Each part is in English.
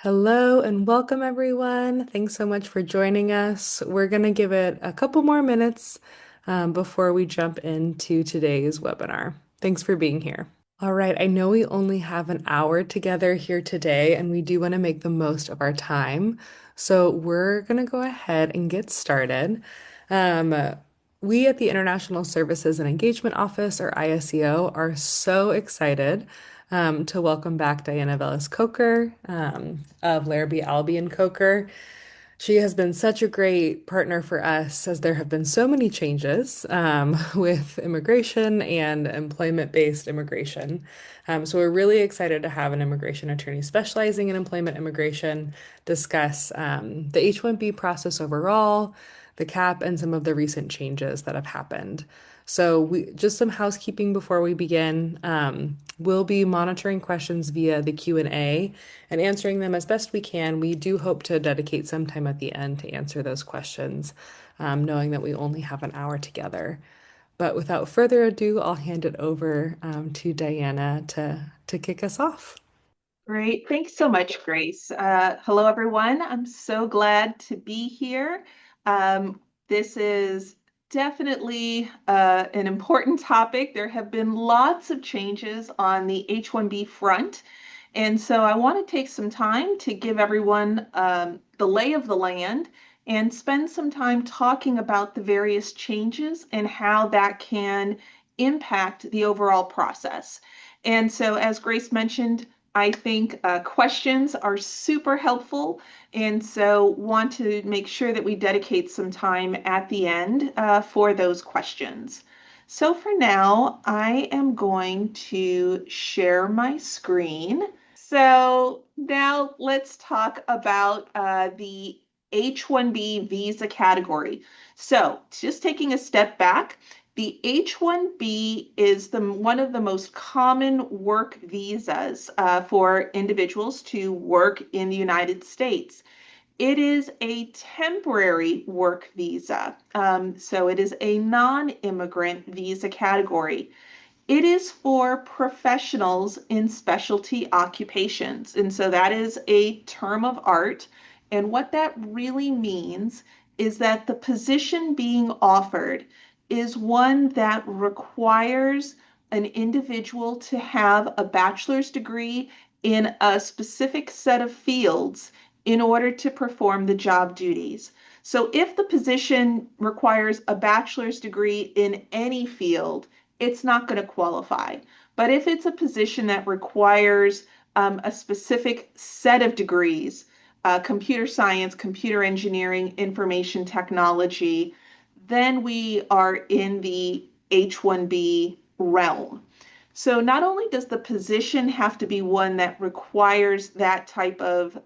Hello and welcome, everyone. Thanks so much for joining us. We're going to give it a couple more minutes before we jump into today's webinar. Thanks for being here. All right, I know we only have an hour together here today, and we do want to make the most of our time. So we're going to go ahead and get started. Um, we at the International Services and Engagement Office, or ISEO, are so excited to welcome back Diana Velez-Coker of Larrabee Albee and Coker. She has been such a great partner for us as there have been so many changes with immigration and employment-based immigration. So we're really excited to have an immigration attorney specializing in employment immigration discuss the H-1B process overall, the cap, and some of the recent changes that have happened. So we just some housekeeping before we begin. We'll be monitoring questions via the Q&A and answering them as best we can. We do hope to dedicate some time at the end to answer those questions, knowing that we only have an hour together. But without further ado, I'll hand it over to Diana to kick us off. Great. Thanks so much, Grace. Hello, everyone. I'm so glad to be here. This is definitely an important topic. There have been lots of changes on the H-1B front. And so I want to take some time to give everyone the lay of the land and spend some time talking about the various changes and how that can impact the overall process. And so, as Grace mentioned, I think questions are super helpful, and so want to make sure that we dedicate some time at the end for those questions. So for now, I am going to share my screen. So now let's talk about the H-1B visa category. So just taking a step back, the H-1B is one of the most common work visas for individuals to work in the United States. It is a temporary work visa, so it is a non-immigrant visa category. It is for professionals in specialty occupations. And so that is a term of art. And what that really means is that the position being offered is one that requires an individual to have a bachelor's degree in a specific set of fields in order to perform the job duties. So if the position requires a bachelor's degree in any field, it's not going to qualify. But if it's a position that requires a specific set of degrees, computer science, computer engineering, information technology, then we are in the H-1B realm. So not only does the position have to be one that requires that type of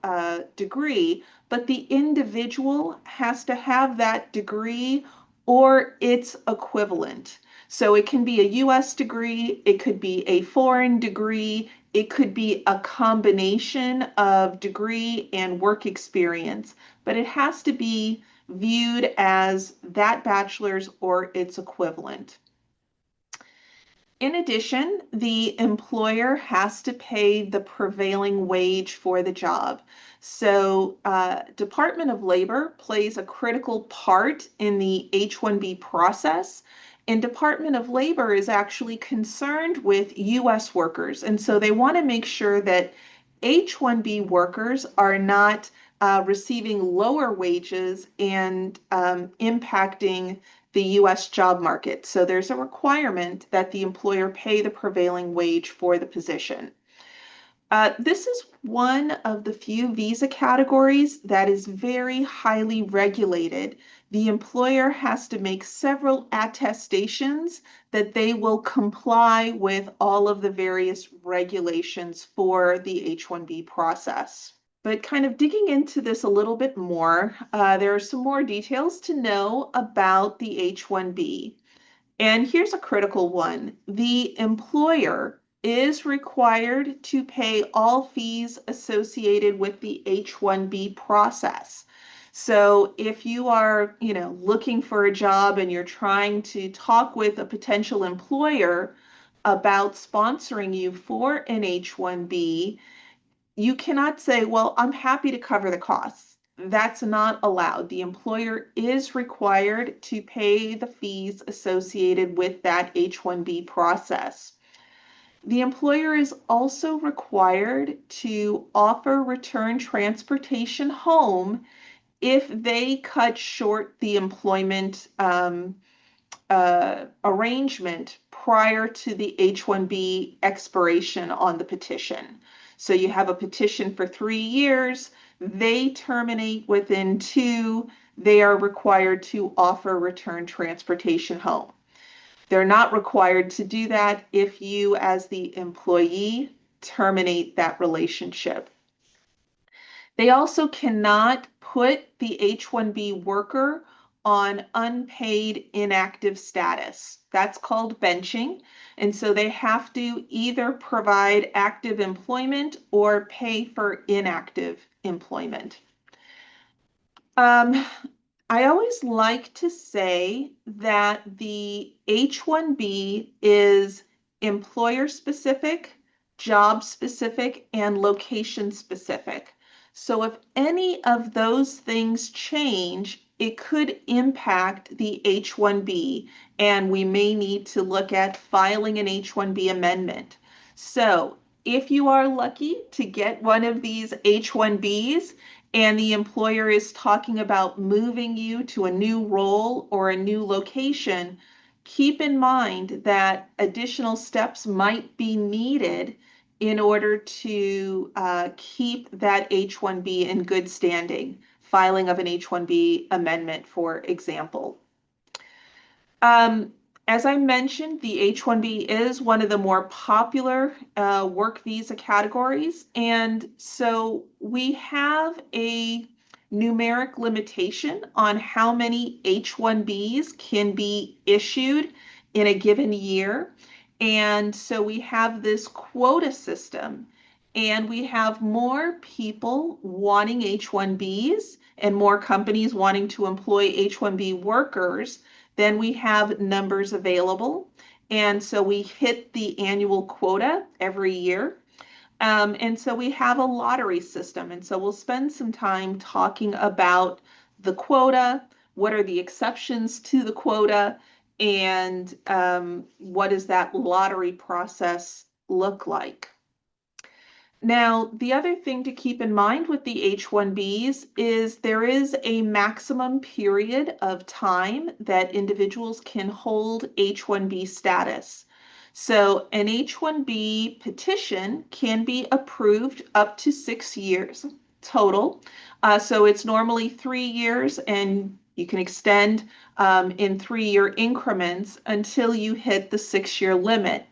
degree, but the individual has to have that degree or its equivalent. So it can be a US degree, it could be a foreign degree, it could be a combination of degree and work experience, but it has to be viewed as that bachelor's or its equivalent. In addition, the employer has to pay the prevailing wage for the job. So, Department of Labor plays a critical part in the H-1B process, and Department of Labor is actually concerned with U.S. workers. And so they want to make sure that H-1B workers are not receiving lower wages and impacting the US job market. So there's a requirement that the employer pay the prevailing wage for the position. This is one of the few visa categories that is very highly regulated. The employer has to make several attestations that they will comply with all of the various regulations for the H-1B process. But kind of digging into this a little bit more, there are some more details to know about the H-1B. And here's a critical one. The employer is required to pay all fees associated with the H-1B process. So if you are, looking for a job and you're trying to talk with a potential employer about sponsoring you for an H-1B, you cannot say, well, I'm happy to cover the costs. That's not allowed. The employer is required to pay the fees associated with that H-1B process. The employer is also required to offer return transportation home if they cut short the employment arrangement prior to the H-1B expiration on the petition. So you have a petition for 3 years, they terminate within two, they are required to offer return transportation home. They're not required to do that if you, as the employee, terminate that relationship. They also cannot put the H-1B worker on unpaid inactive status. That's called benching. And so they have to either provide active employment or pay for inactive employment. Um, I always like to say that the H-1B is employer specific, job specific, and location specific. So if any of those things change, it could impact the H-1B, and we may need to look at filing an H-1B amendment. So if you are lucky to get one of these H-1Bs, and the employer is talking about moving you to a new role or a new location, keep in mind that additional steps might be needed in order to keep that H-1B in good standing, filing of an H-1B amendment, for example. Um, as I mentioned, the H-1B is one of the more popular work visa categories. And so we have a numeric limitation on how many H-1Bs can be issued in a given year. And so we have this quota system, and we have more people wanting H-1Bs and more companies wanting to employ H-1B workers, then we have numbers available. And so we hit the annual quota every year. And so we have a lottery system. And so we'll spend some time talking about the quota, what are the exceptions to the quota, and what does that lottery process look like. Now, the other thing to keep in mind with the H-1Bs is there is a maximum period of time that individuals can hold H-1B status. So an H-1B petition can be approved up to 6 years total. So it's normally 3 years, and you can extend in 3-year increments until you hit the 6-year limit.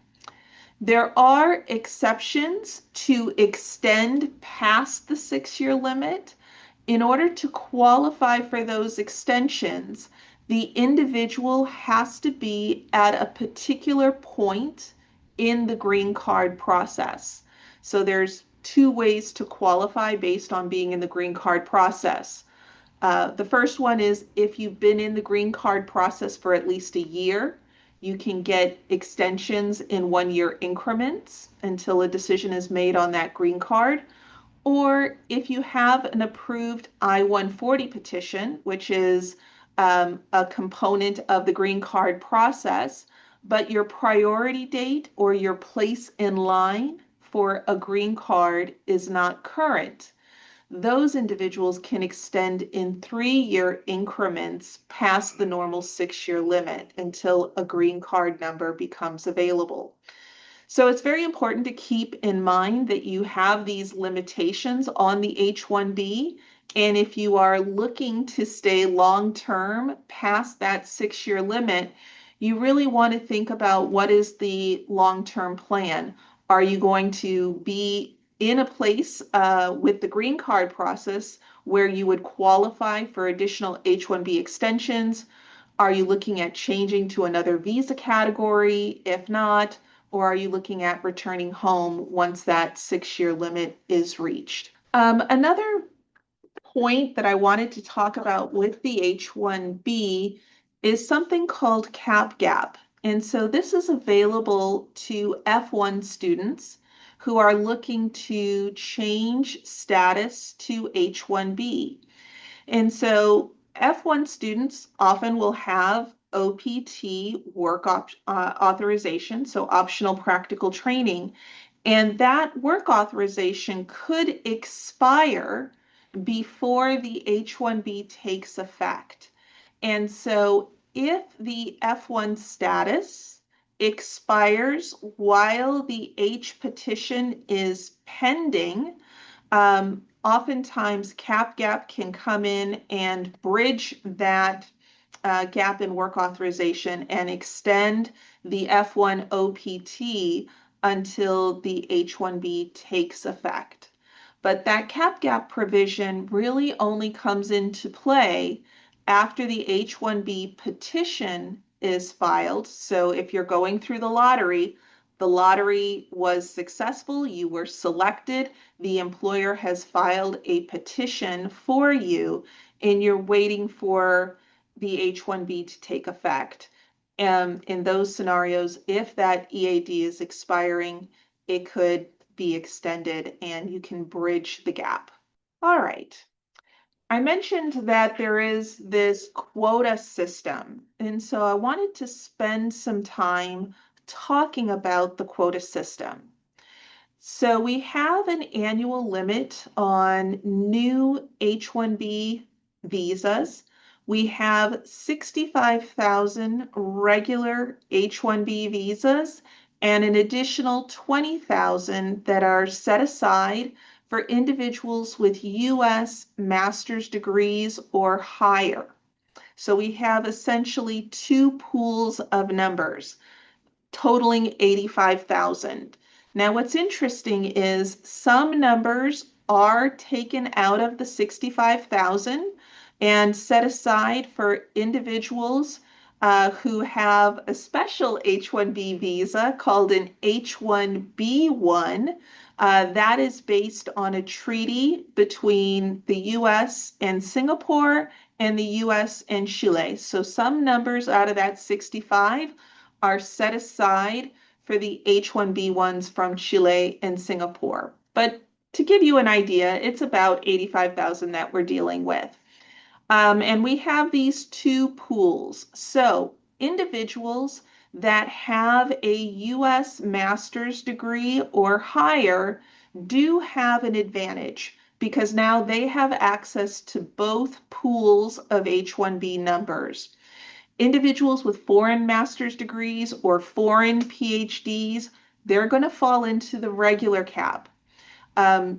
There are exceptions to extend past the 6-year limit. In order to qualify for those extensions, the individual has to be at a particular point in the green card process. So there's two ways to qualify based on being in the green card process. The first one is if you've been in the green card process for at least a year, you can get extensions in 1-year increments until a decision is made on that green card. Or if you have an approved I-140 petition, which is a component of the green card process, but your priority date or your place in line for a green card is not current, those individuals can extend in 3-year increments past the normal 6-year limit until a green card number becomes available. So it's very important to keep in mind that you have these limitations on the H-1B. And if you are looking to stay long-term past that 6-year limit, you really want to think about what is the long-term plan. Are you going to be in a place with the green card process where you would qualify for additional H-1B extensions? Are you looking at changing to another visa category? If not, or are you looking at returning home once that 6-year limit is reached? Another point that I wanted to talk about with the H-1B is something called cap gap. And so this is available to F1 students who are looking to change status to H-1B. And so F1 students often will have OPT authorization, so optional practical training, and that work authorization could expire before the H-1B takes effect. And so if the F1 status expires while the H petition is pending, oftentimes CapGap can come in and bridge that gap in work authorization and extend the F1 OPT until the H-1B takes effect. But that CapGap provision really only comes into play after the H-1B petition is filed. So if you're going through the lottery was successful, you were selected, the employer has filed a petition for you, and you're waiting for the H-1B to take effect. In those scenarios, if that EAD is expiring, it could be extended and you can bridge the gap. All right. I mentioned that there is this quota system, and so I wanted to spend some time talking about the quota system. So we have an annual limit on new H-1B visas. We have 65,000 regular H-1B visas and an additional 20,000 that are set aside for individuals with U.S. master's degrees or higher. So we have essentially two pools of numbers totaling 85,000. Now, what's interesting is some numbers are taken out of the 65,000 and set aside for individuals who have a special H-1B visa called an H-1B1. That is based on a treaty between the U.S. and Singapore and the U.S. and Chile. So some numbers out of that 65 are set aside for the H-1B ones from Chile and Singapore. But to give you an idea, it's about 85,000 that we're dealing with. And we have these two pools. So individuals that have a U.S. master's degree or higher do have an advantage because now they have access to both pools of H-1B numbers. Individuals with foreign master's degrees or foreign PhDs, they're going to fall into the regular cap.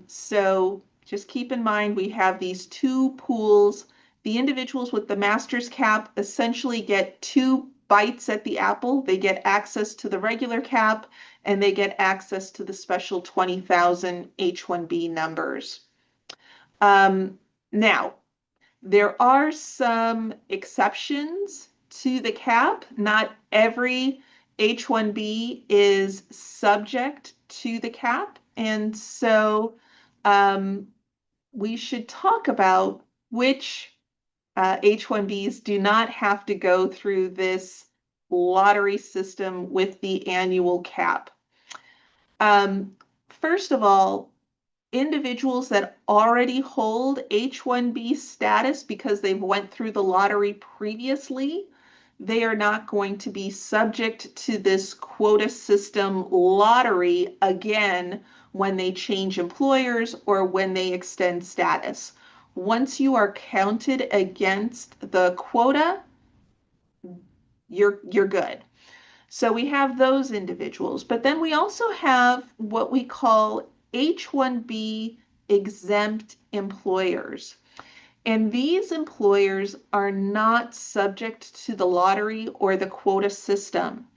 So just keep in mind we have these two pools. The individuals with the master's cap essentially get two bites at the apple. They get access to the regular cap and they get access to the special 20,000 H-1B numbers. Now, there are some exceptions to the cap. Not every H-1B is subject to the cap. And so we should talk about which H-1Bs do not have to go through this lottery system with the annual cap. First of all, individuals that already hold H-1B status because they've went through the lottery previously, they are not going to be subject to this quota system lottery again when they change employers or when they extend status. Once you are counted against the quota, you're good. So we have those individuals, but then we also have what we call H-1B exempt employers. And these employers are not subject to the lottery or the quota system.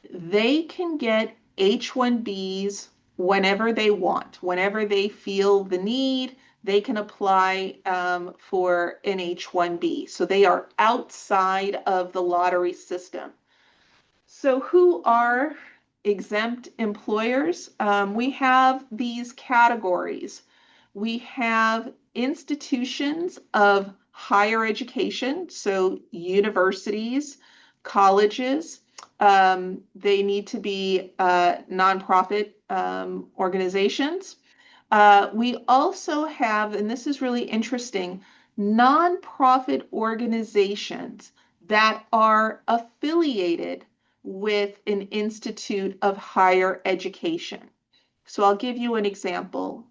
They can get H-1Bs whenever they want, whenever they feel the need, they can apply for an H-1B. So they are outside of the lottery system. So who are exempt employers? We have these categories. We have institutions of higher education, so universities, colleges. They need to be nonprofit organizations. We also have, and this is really interesting, nonprofit organizations that are affiliated with an institute of higher education. So I'll give you an example.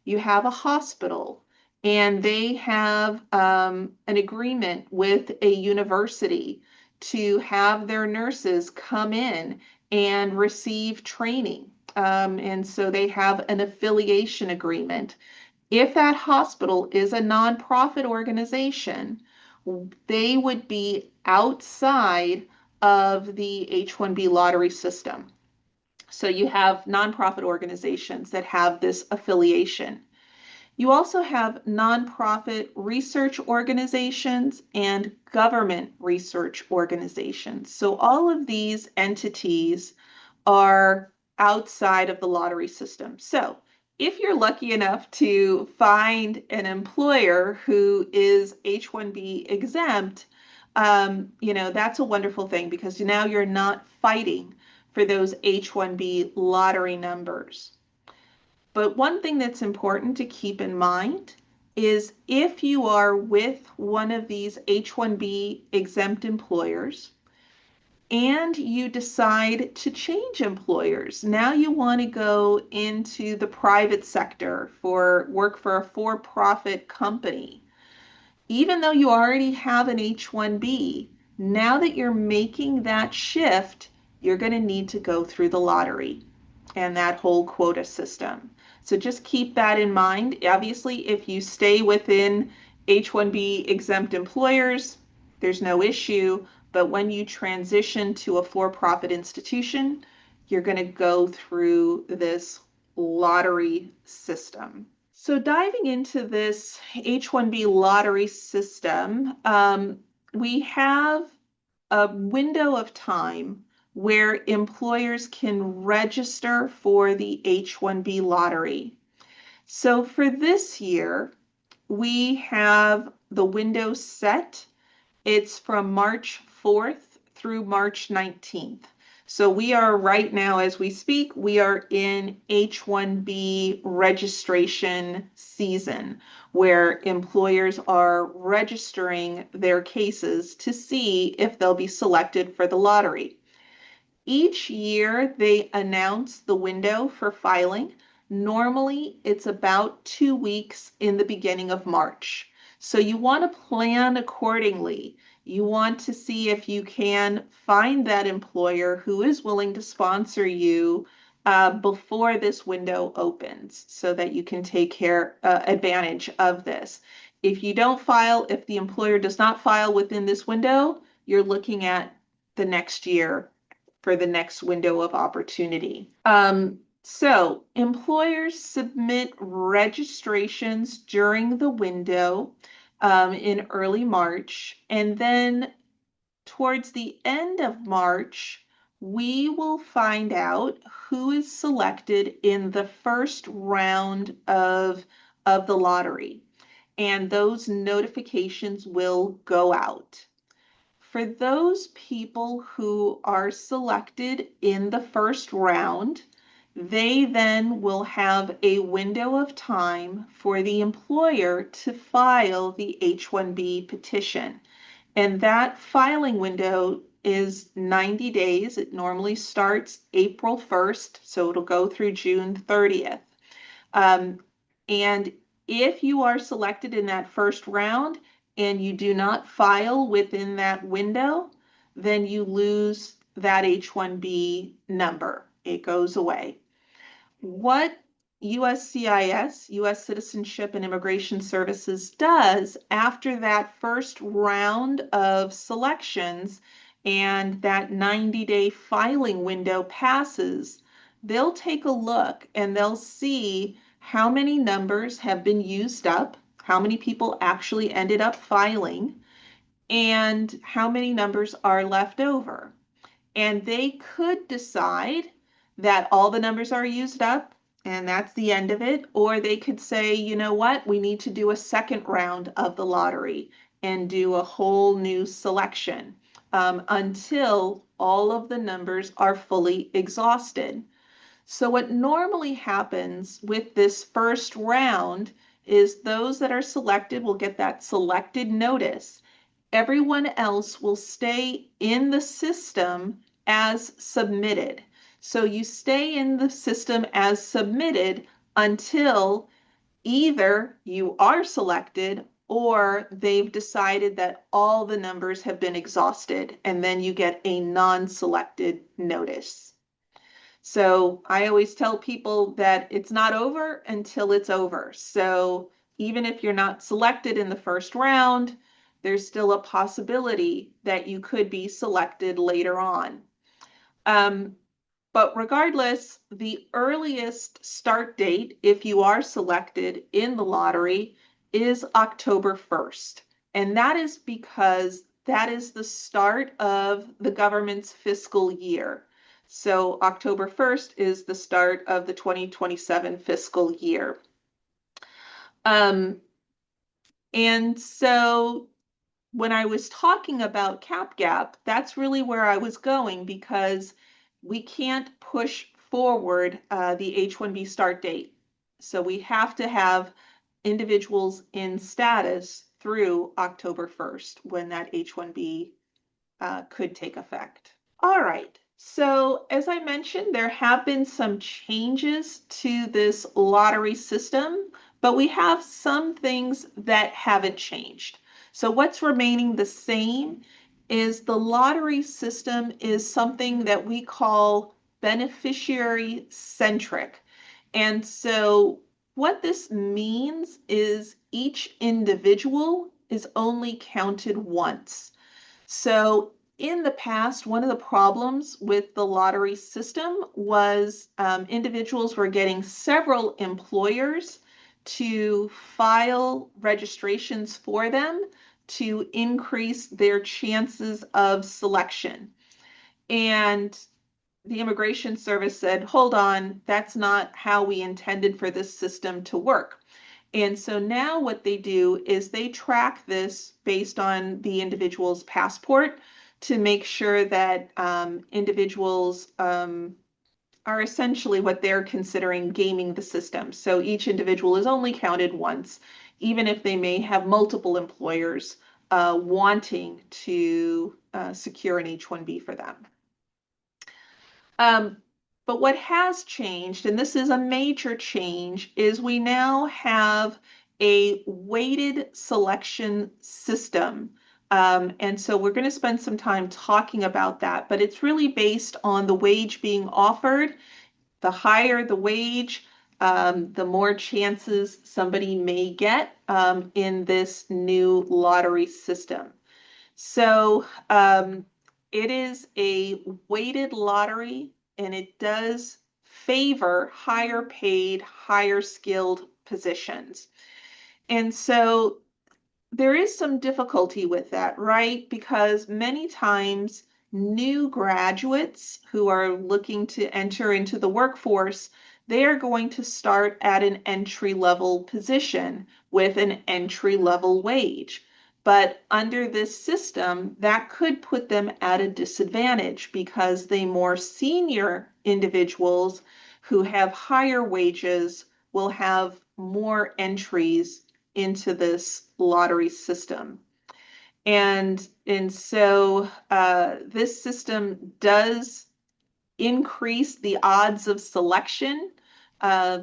You have a hospital and they have an agreement with a university to have their nurses come in and receive training. And so they have an affiliation agreement. If that hospital is a nonprofit organization, they would be outside of the H-1B lottery system. So you have nonprofit organizations that have this affiliation. You also have nonprofit research organizations and government research organizations. So all of these entities are outside of the lottery system. So if you're lucky enough to find an employer who is H-1B exempt, that's a wonderful thing because now you're not fighting for those H-1B lottery numbers. But one thing that's important to keep in mind is if you are with one of these H-1B exempt employers, and you decide to change employers. Now you want to go into the private sector for work for a for-profit company. Even though you already have an H-1B, now that you're making that shift, you're going to need to go through the lottery and that whole quota system. So just keep that in mind. Obviously, if you stay within H-1B exempt employers, there's no issue. But when you transition to a for-profit institution, you're going to go through this lottery system. So diving into this H-1B lottery system, we have a window of time where employers can register for the H-1B lottery. So for this year, we have the window set. It's from March 4th through March 19th. So we are right now, as we speak, we are in H-1B registration season where employers are registering their cases to see if they'll be selected for the lottery. Each year they announce the window for filing. Normally it's about 2 weeks in the beginning of March. So you want to plan accordingly. You want to see if you can find that employer who is willing to sponsor you before this window opens so that you can take advantage of this. If you don't file, if the employer does not file within this window, you're looking at the next year for the next window of opportunity. So employers submit registrations during the window in early March, and then towards the end of March, we will find out who is selected in the first round of the lottery, and those notifications will go out. For those people who are selected in the first round, they then will have a window of time for the employer to file the H-1B petition. And that filing window is 90 days. It normally starts April 1st, so it'll go through June 30th. And if you are selected in that first round and you do not file within that window, then you lose that H-1B number. It goes away. What USCIS, U.S. Citizenship and Immigration Services, does after that first round of selections and that 90-day filing window passes, they'll take a look and they'll see how many numbers have been used up, how many people actually ended up filing, and how many numbers are left over. And they could decide that all the numbers are used up and that's the end of it. Or they could say, you know what, we need to do a second round of the lottery and do a whole new selection until all of the numbers are fully exhausted. So what normally happens with this first round is those that are selected will get that selected notice. Everyone else will stay in the system as submitted. So you stay in the system as submitted until either you are selected or they've decided that all the numbers have been exhausted, and then you get a non-selected notice. So I always tell people that it's not over until it's over. So even if you're not selected in the first round, there's still a possibility that you could be selected later on. Um, but regardless, the earliest start date, if you are selected in the lottery, is October 1st. And that is because that is the start of the government's fiscal year. So October 1st is the start of the 2027 fiscal year. Um, and so when I was talking about cap gap, that's really where I was going because we can't push forward the H-1B start date. So we have to have individuals in status through October 1st when that H-1B could take effect. All right. So as I mentioned, there have been some changes to this lottery system, but we have some things that haven't changed. So what's remaining the same is the lottery system is something that we call beneficiary centric. And so what this means is each individual is only counted once. So in the past, one of the problems with the lottery system was individuals were getting several employers to file registrations for them to increase their chances of selection. And the Immigration Service said, hold on, that's not how we intended for this system to work. And so now what they do is they track this based on the individual's passport to make sure that individuals are essentially what they're considering gaming the system. So each individual is only counted once, even if they may have multiple employers wanting to secure an H-1B for them. Um, but what has changed, and this is a major change, is we now have a weighted selection system. And so we're going to spend some time talking about that, but it's really based on the wage being offered. The higher the wage, the more chances somebody may get in this new lottery system. So it is a weighted lottery and it does favor higher paid, higher skilled positions. And so there is some difficulty with that, right? Because many times new graduates who are looking to enter into the workforce, they are going to start at an entry level position with an entry level wage. But under this system, that could put them at a disadvantage because the more senior individuals who have higher wages will have more entries into this lottery system. And so this system does increase the odds of selection uh,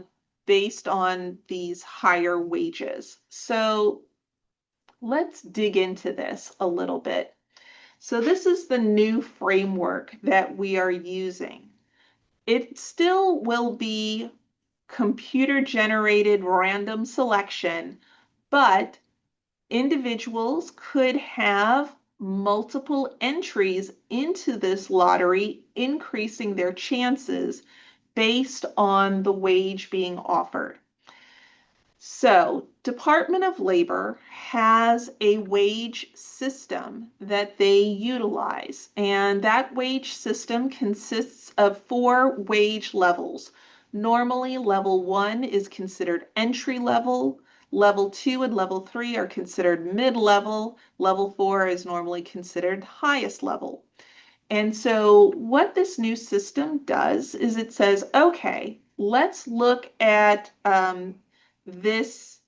based on these higher wages. So let's dig into this a little bit. So this is the new framework that we are using. It still will be computer generated random selection, but individuals could have multiple entries into this lottery, increasing their chances based on the wage being offered. So, Department of Labor has a wage system that they utilize, and that wage system consists of 4 wage levels. Normally, level 1 is considered entry level, level 2 and level 3 are considered mid level, level 4 is normally considered highest level. And so what this new system does is it says, okay, let's look at this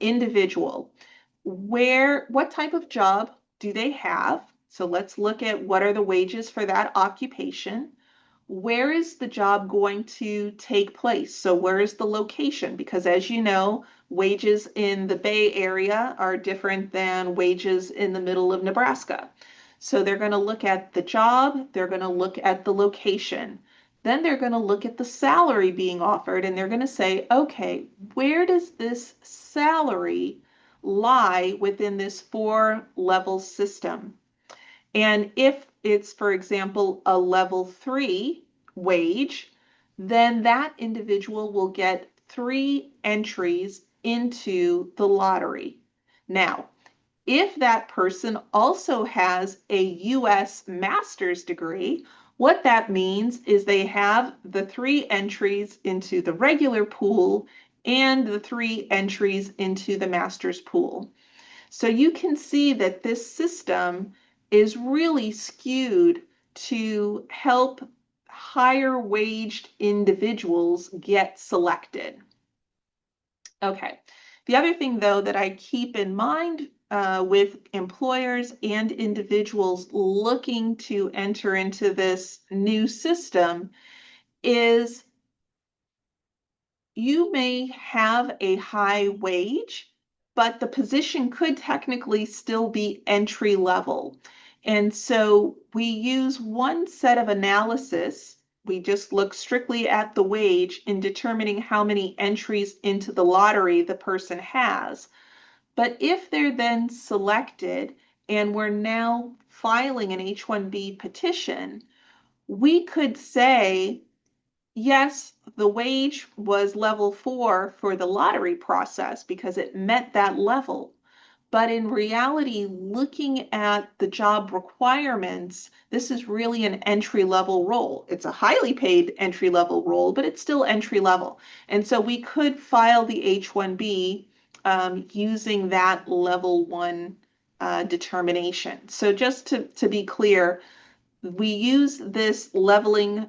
individual. What type of job do they have? So let's look at what are the wages for that occupation. Where is the job going to take place? So where is the location? Because as you know, wages in the Bay Area are different than wages in the middle of Nebraska. So they're going to look at the job, they're going to look at the location. Then they're going to look at the salary being offered and they're going to say, okay, where does this salary lie within this four-level system? And if it's, for example, a level three wage, then that individual will get three entries into the lottery. Now, if that person also has a US master's degree, what that means is they have the three entries into the regular pool and the three entries into the master's pool. So you can see that this system is really skewed to help higher waged individuals get selected. Okay. The other thing, though, that I keep in mind with employers and individuals looking to enter into this new system is you may have a high wage, but the position could technically still be entry level. And so we use one set of analysis. We just look strictly at the wage in determining how many entries into the lottery the person has. But if they're then selected and we're now filing an H-1B petition, we could say, yes, the wage was level four for the lottery process because it met that level. But in reality, looking at the job requirements, this is really an entry level role. It's a highly paid entry level role, but it's still entry level. And so we could file the H-1B using that level one determination. So just to be clear, we use this leveling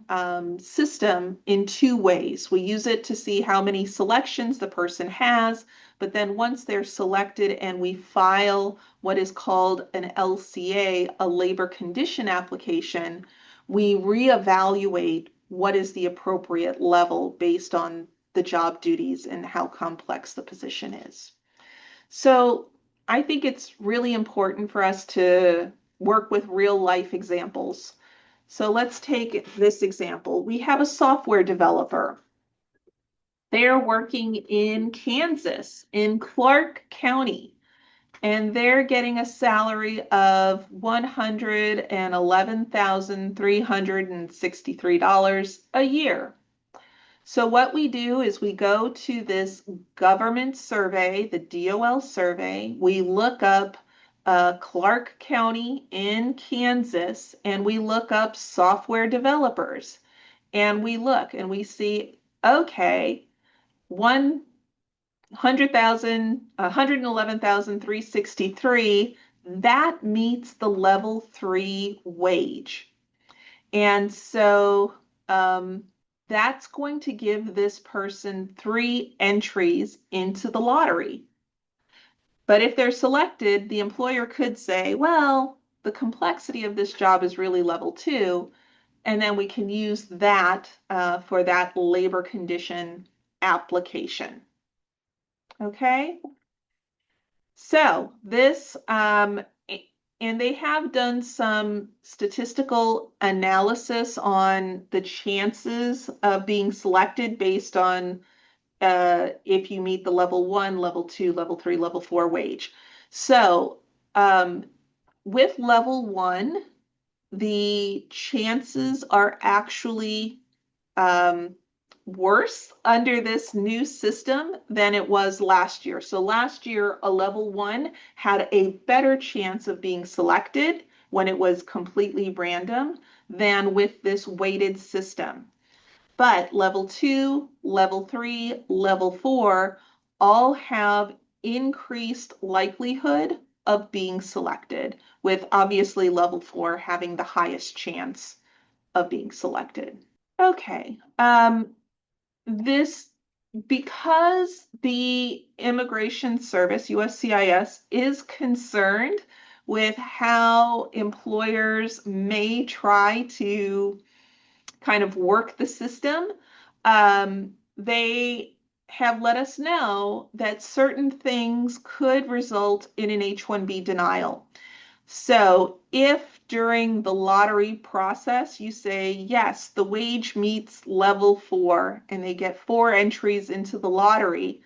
system in two ways. We use it to see how many selections the person has, but then once they're selected and we file what is called an LCA, a labor condition application, we reevaluate what is the appropriate level based on the job duties and how complex the position is. So I think it's really important for us to work with real life examples. So let's take this example. We have a software developer. They're working in Kansas, in Clark County, and they're getting a salary of $111,363 a year. So what we do is we go to this government survey, the DOL survey. We look up Clark County in Kansas, and we look up software developers. And we look and we see, okay, 111,363, that meets the level three wage. And so that's going to give this person three entries into the lottery. But if they're selected, the employer could say, well, the complexity of this job is really level two. And then we can use that for that labor condition application. Okay? So this, and they have done some statistical analysis on the chances of being selected based on if you meet the level one, level two, level three, level four wage. So with level one, the chances are actually worse under this new system than it was last year. So last year, a level one had a better chance of being selected when it was completely random than with this weighted system. But level two, level three, level four all have increased likelihood of being selected, with obviously level 4 having the highest chance of being selected. Okay. This because the Immigration Service, USCIS, is concerned with how employers may try to kind of work the system, they have let us know that certain things could result in an H-1B denial. So if during the lottery process you say, yes, the wage meets level 4 and they get 4 entries into the lottery,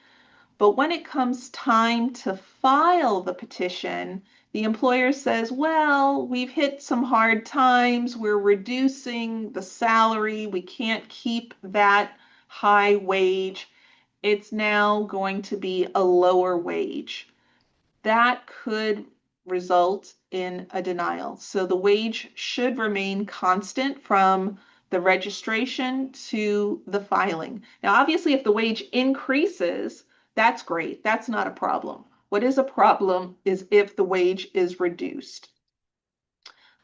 but when it comes time to file the petition, the employer says, well, we've hit some hard times. We're reducing the salary. We can't keep that high wage. It's now going to be a lower wage. That could result in a denial. So the wage should remain constant from the registration to the filing. Now, obviously, if the wage increases, that's great. That's not a problem. What is a problem is if the wage is reduced.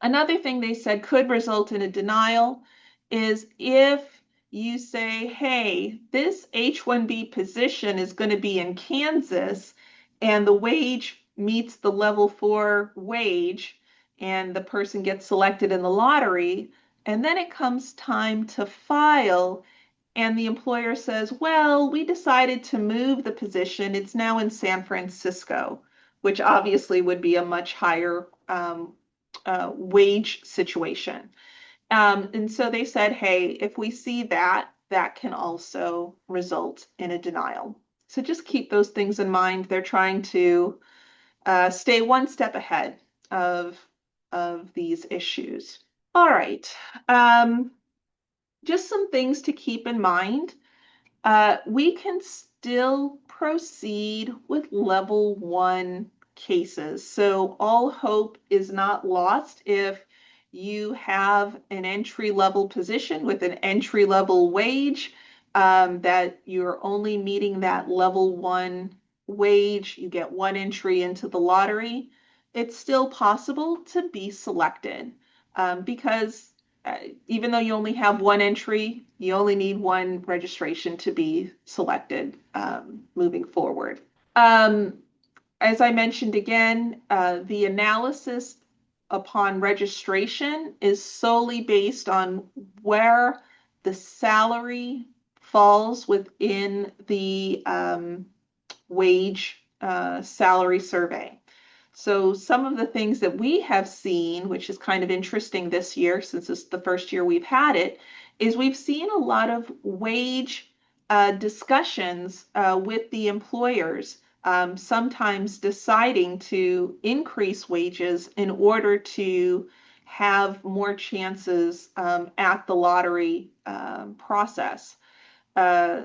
Another thing they said could result in a denial is if you say, hey, this H-1B position is going to be in Kansas and the wage meets the level 4 wage and the person gets selected in the lottery, and then it comes time to file and the employer says, well, we decided to move the position. It's now in San Francisco, which obviously would be a much higher wage situation. And so they said, hey, if we see that, that can also result in a denial. So just keep those things in mind. They're trying to stay one step ahead of, of these issues. All right. Just some things to keep in mind. We can still proceed with level 1 cases. So all hope is not lost if you have an entry level position with an entry level wage, that you're only meeting that level 1 wage, you get 1 entry into the lottery. It's still possible to be selected, because even though you only have 1 entry, you only need 1 registration to be selected, moving forward. As I mentioned again, the analysis upon registration is solely based on where the salary falls within the wage salary survey. So some of the things that we have seen, which is kind of interesting this year, since it's the first year we've had it, is we've seen a lot of wage discussions with the employers, sometimes deciding to increase wages in order to have more chances at the lottery process. Uh,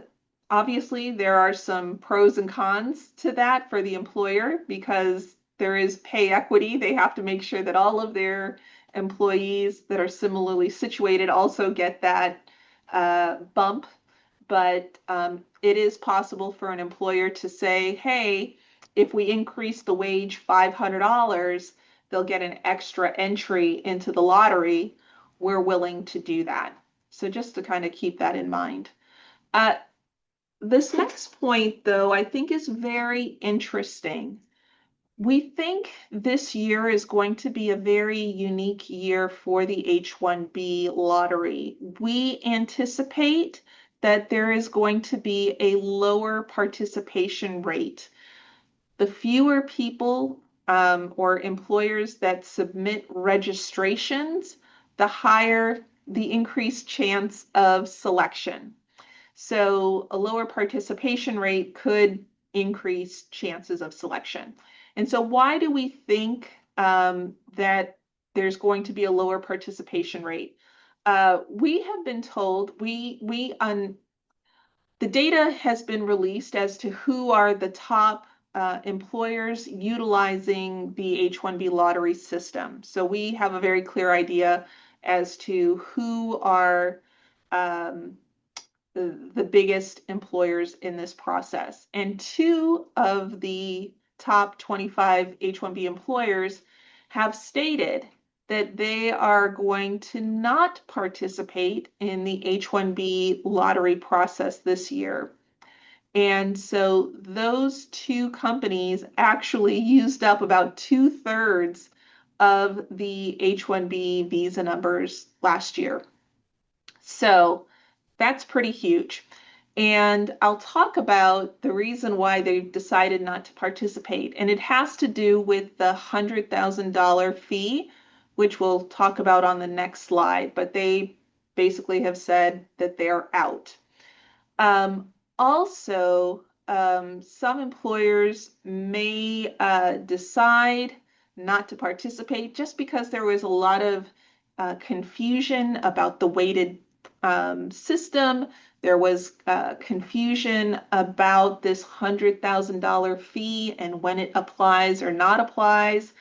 Obviously, there are some pros and cons to that for the employer because there is pay equity. They have to make sure that all of their employees that are similarly situated also get that bump. But it is possible for an employer to say, hey, if we increase the wage $500, they'll get an extra entry into the lottery. We're willing to do that. So just to kind of keep that in mind. Uh, this next point, though, I think is very interesting. We think this year is going to be a very unique year for the H-1B lottery. We anticipate that there is going to be a lower participation rate. The fewer people or employers that submit registrations, the higher the increased chance of selection. So a lower participation rate could increase chances of selection. And so why do we think that there's going to be a lower participation rate? We have been told, the data has been released as to who are the top employers utilizing the H-1B lottery system. So we have a very clear idea as to who are the biggest employers in this process. And two of the top 25 H-1B employers have stated that they are going to not participate in the H-1B lottery process this year. And so those two companies actually used up about two-thirds of the H-1B visa numbers last year. So that's pretty huge. And I'll talk about the reason why they've decided not to participate. And it has to do with the $100,000 fee, which we'll talk about on the next slide. But they basically have said that they're out. Also, some employers may decide not to participate just because there was a lot of confusion about the weighted system. There was confusion about this $100,000 fee and when it applies or not applies.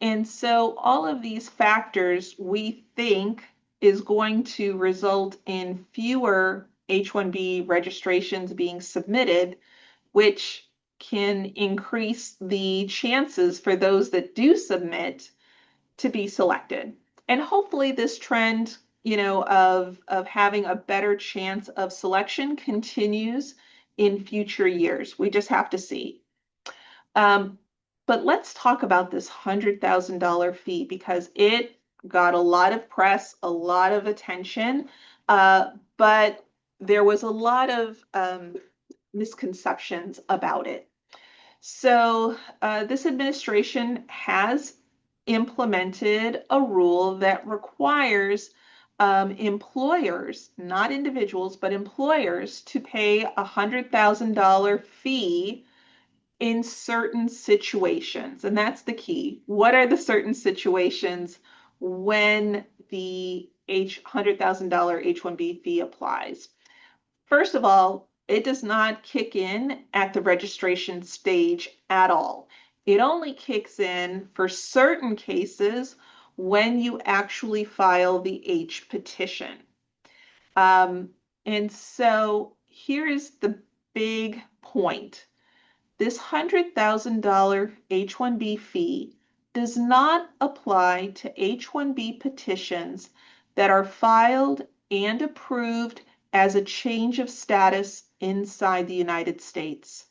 And so all of these factors we think is going to result in fewer H-1B registrations being submitted, which can increase the chances for those that do submit to be selected. And hopefully this trend, of having a better chance of selection continues in future years. We just have to see. Um, but let's talk about this $100,000 fee because it got a lot of press, a lot of attention, but there was a lot of misconceptions about it. So this administration has implemented a rule that requires employers, not individuals, but employers to pay a $100,000 fee in certain situations. And that's the key. What are the certain situations when the $100,000 H-1B fee applies? First of all, it does not kick in at the registration stage at all. It only kicks in for certain cases when you actually file the H petition. And so here is the big point. This $100,000 H-1B fee does not apply to H-1B petitions that are filed and approved as a change of status inside the United States.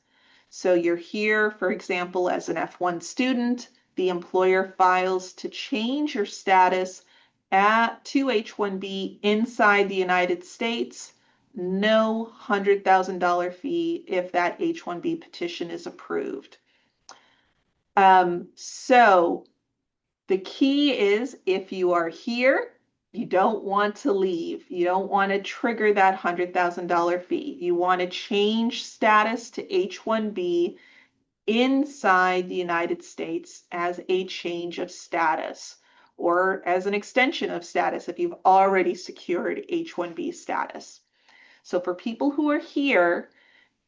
So you're here, for example, as an F1 student, the employer files to change your status to H-1B inside the United States. No $100,000 fee if that H-1B petition is approved. So the key is if you are here, you don't want to leave. You don't want to trigger that $100,000 fee. You want to change status to H-1B inside the United States as a change of status or as an extension of status if you've already secured H-1B status. So for people who are here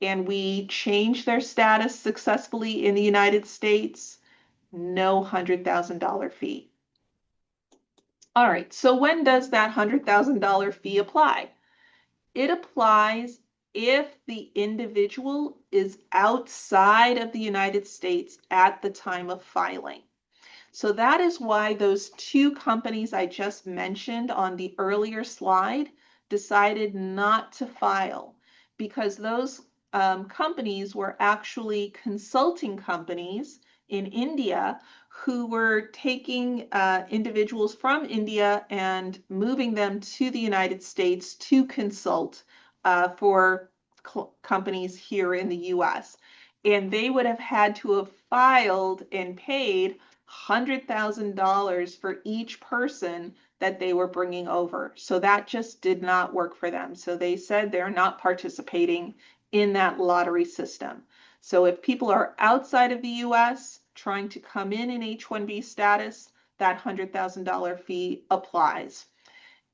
and we change their status successfully in the United States, no $100,000 fee. All right, so when does that $100,000 fee apply? It applies if the individual is outside of the United States at the time of filing. So that is why those two companies I just mentioned on the earlier slide decided not to file because those companies were actually consulting companies in India who were taking individuals from India and moving them to the United States to consult for companies here in the US. And they would have had to have filed and paid $100,000 for each person that they were bringing over. So that just did not work for them. So they said they're not participating in that lottery system. So if people are outside of the US trying to come in H-1B status, that $100,000 fee applies.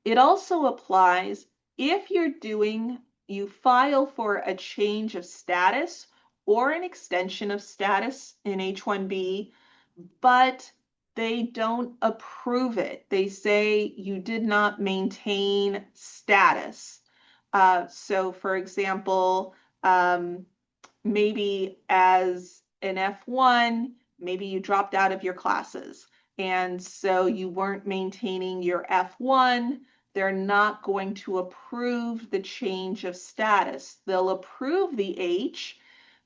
It also applies if you file for a change of status or an extension of status in H-1B, but they don't approve it. They say you did not maintain status. So for example, maybe as an F1, maybe you dropped out of your classes. And so you weren't maintaining your F1. They're not going to approve the change of status. They'll approve the H,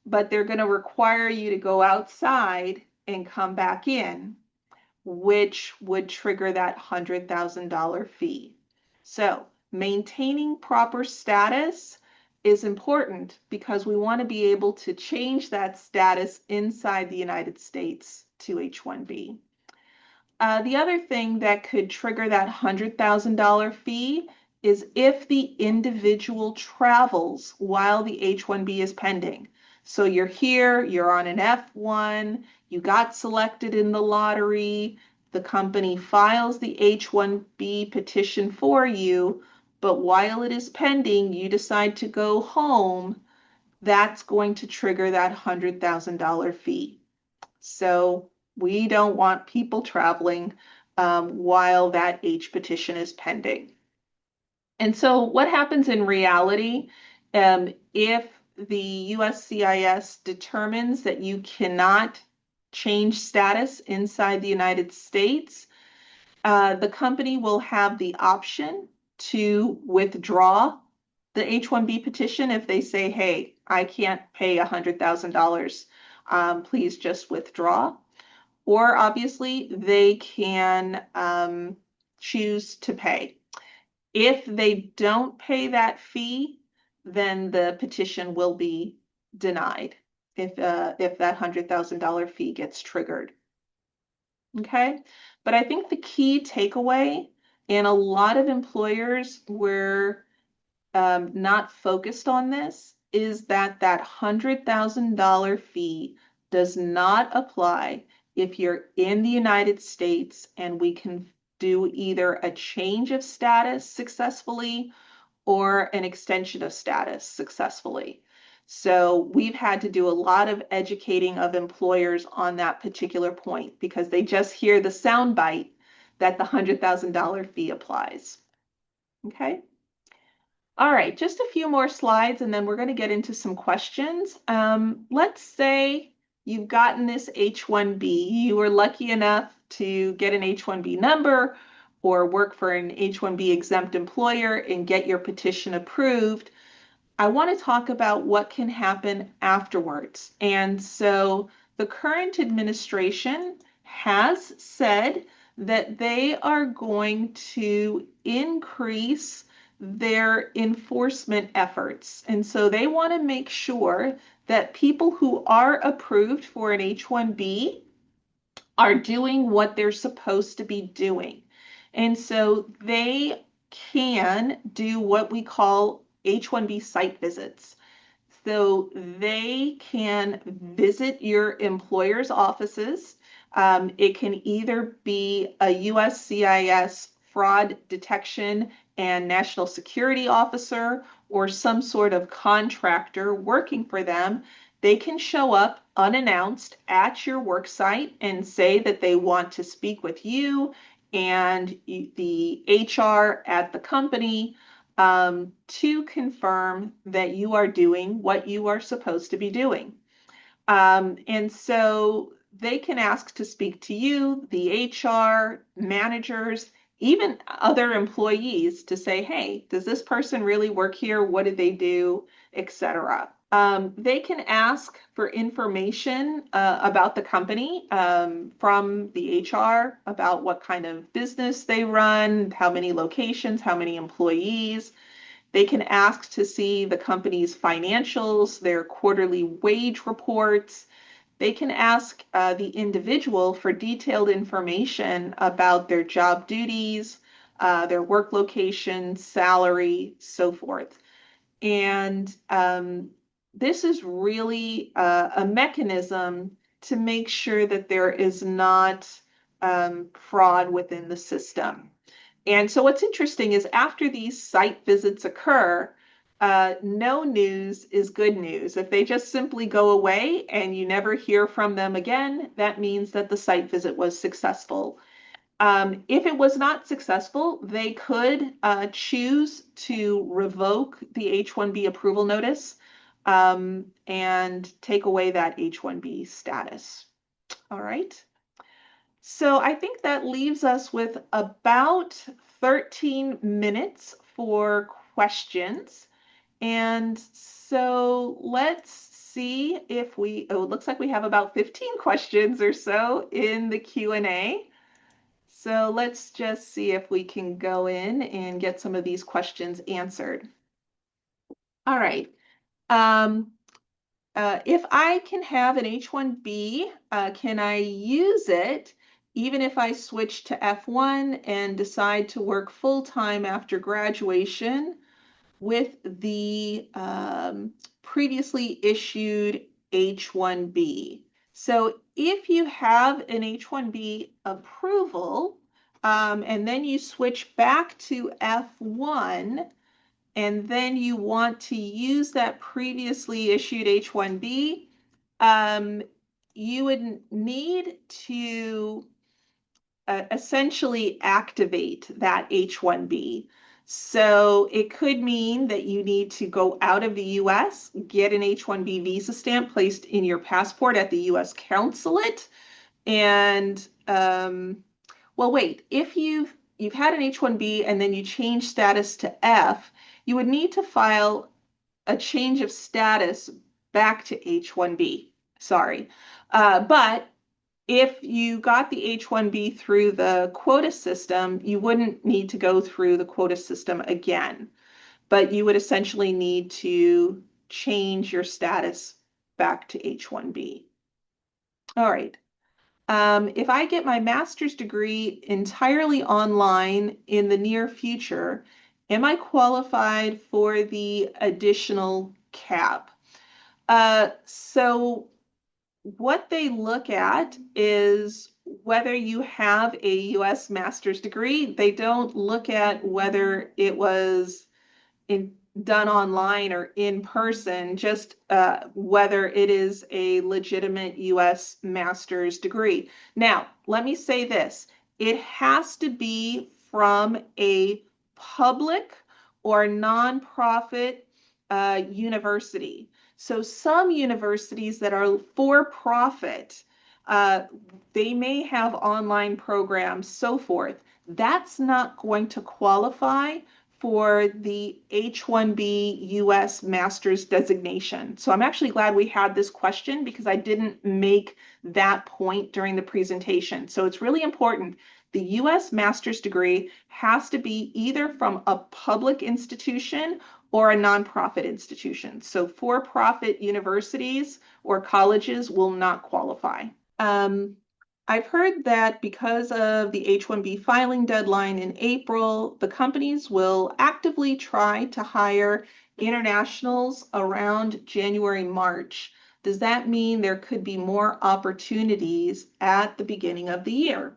but they're going to require you to go outside and come back in, which would trigger that $100,000 fee. So maintaining proper status is important because we want to be able to change that status inside the United States to H-1B. The other thing that could trigger that $100,000 fee is if the individual travels while the H-1B is pending. So you're here, you're on an F1, you got selected in the lottery, the company files the H-1B petition for you, but while it is pending, you decide to go home, that's going to trigger that $100,000 fee. So we don't want people traveling while that H petition is pending. And so what happens in reality if the USCIS determines that you cannot change status inside the United States, the company will have the option to withdraw the H-1B petition if they say, hey, I can't pay $100,000. Please just withdraw. Or obviously they can choose to pay. If they don't pay that fee, then the petition will be denied if that $100,000 fee gets triggered. Okay, but I think the key takeaway, and a lot of employers were not focused on this, is that that $100,000 fee does not apply if you're in the United States and we can do either a change of status successfully or an extension of status successfully. So we've had to do a lot of educating of employers on that particular point because they just hear the soundbite that the $100,000 fee applies. Okay. All right, just a few more slides and then we're going to get into some questions. Let's say you've gotten this H-1B. You were lucky enough to get an H-1B number or work for an H-1B exempt employer and get your petition approved. I want to talk about what can happen afterwards. And so the current administration has said that they are going to increase their enforcement efforts. And so they want to make sure that people who are approved for an H-1B are doing what they're supposed to be doing. And so they can do what we call H-1B site visits. So they can visit your employer's offices. It can either be a USCIS fraud detection and national security officer or some sort of contractor working for them. They can show up unannounced at your work site and say that they want to speak with you and the HR at the company to confirm that you are doing what you are supposed to be doing. And so they can ask to speak to you, the HR, managers, even other employees to say, hey, does this person really work here? What did they do, etc. They can ask for information about the company from the HR, about what kind of business they run, how many locations, how many employees. They can ask to see the company's financials, their quarterly wage reports. They can ask the individual for detailed information about their job duties, their work location, salary, so forth. And this is really a mechanism to make sure that there is not fraud within the system. And so what's interesting is after these site visits occur, no news is good news. If they just simply go away and you never hear from them again, that means that the site visit was successful. If it was not successful, they could choose to revoke the H-1B approval notice. and take away that H-1B status. All right. So I think that leaves us with about 13 minutes for questions. And so let's see if it looks like we have about 15 questions or so in the Q&A. So let's just see if we can go in and get some of these questions answered. All right. Um, if I can have an H-1B, can I use it even if I switch to F1 and decide to work full-time after graduation with the previously issued H-1B? So if you have an H-1B approval, and then you switch back to F1, and then you want to use that previously issued H-1B, you would need to essentially activate that H-1B. So it could mean that you need to go out of the US, get an H-1B visa stamp placed in your passport at the US consulate, and well, wait, if you've had an H-1B and then you change status to F, you would need to file a change of status back to H-1B. Sorry. But if you got the H-1B through the quota system, you wouldn't need to go through the quota system again, but you would essentially need to change your status back to H-1B. All right. If I get my master's degree entirely online in the near future, am I qualified for the additional cap? So what they look at is whether you have a US master's degree. They don't look at whether it was in, done online or in person, just whether it is a legitimate US master's degree. Now, let me say this. It has to be from a public or nonprofit university. So some universities that are for profit, uh, they may have online programs, so forth. That's not going to qualify for the H-1B US master's designation. So I'm actually glad we had this question because I didn't make that point during the presentation. So it's really important. The US master's degree has to be either from a public institution or a nonprofit institution. So for-profit universities or colleges will not qualify. I've heard that because of the H-1B filing deadline in April, the companies will actively try to hire internationals around January, March. Does that mean there could be more opportunities at the beginning of the year?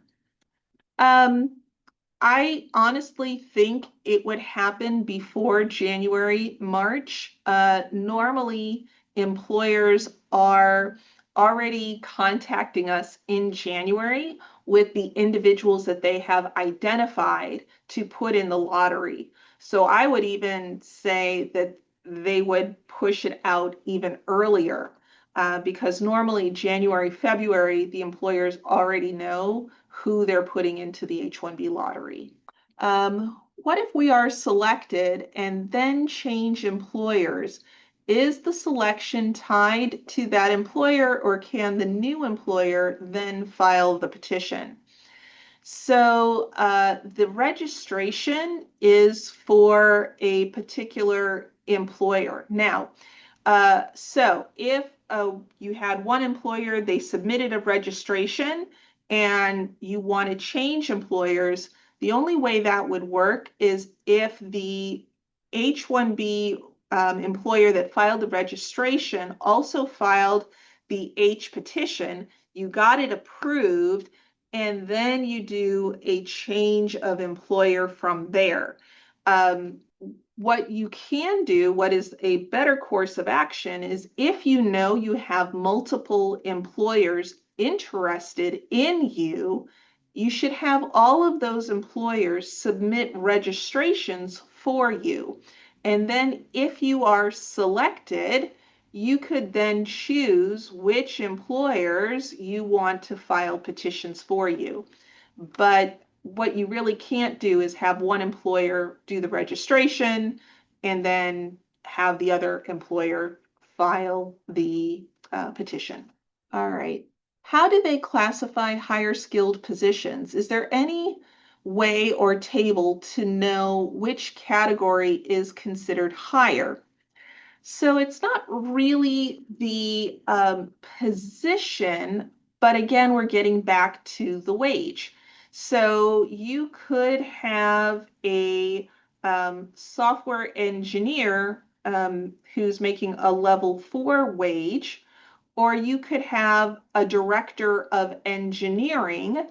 Um, I honestly think it would happen before January, March. Normally, employers are already contacting us in January with the individuals that they have identified to put in the lottery. So I would even say that they would push it out even earlier, because normally January, February, the employers already know who they're putting into the H-1B lottery. What if we are selected and then change employers? Is the selection tied to that employer, or can the new employer then file the petition? So the registration is for a particular employer. Now, so if you had one employer, they submitted a registration and you want to change employers, the only way that would work is if the H-1B employer that filed the registration also filed the H petition, you got it approved, and then you do a change of employer from there. What you can do, what is a better course of action, is if you know you have multiple employers interested in you, you should have all of those employers submit registrations for you. And then if you are selected, you could then choose which employers you want to file petitions for you. But what you really can't do is have one employer do the registration and then have the other employer file the petition. All right. How do they classify higher skilled positions? Is there any way or table to know which category is considered higher? So it's not really the position, but again, we're getting back to the wage. So you could have a software engineer who's making a level 4 wage, or you could have a director of engineering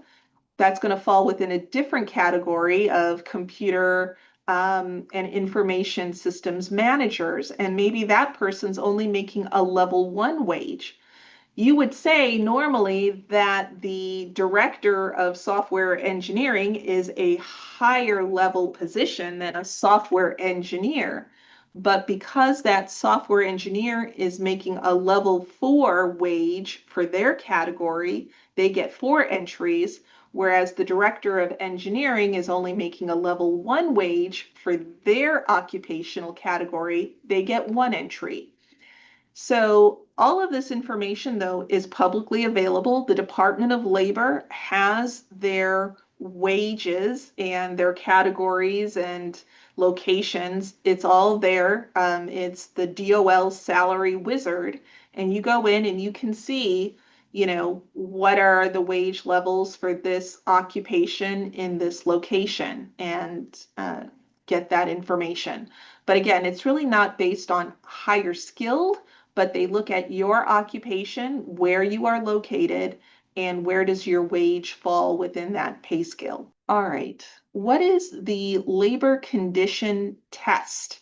that's going to fall within a different category of computer and information systems managers. And maybe that person's only making a level 1 wage. You would say normally that the director of software engineering is a higher level position than a software engineer. But because that software engineer is making a level 4 wage for their category, they get 4 entries, whereas the director of engineering is only making a level 1 wage for their occupational category, they get 1 entry. So all of this information, though, is publicly available. The Department of Labor has their wages and their categories and locations. It's all there. It's the DOL salary wizard. And you go in and you can see, what are the wage levels for this occupation in this location and get that information. But again, it's really not based on higher skilled, but they look at your occupation, where you are located, and where does your wage fall within that pay scale. All right, what is the labor condition test?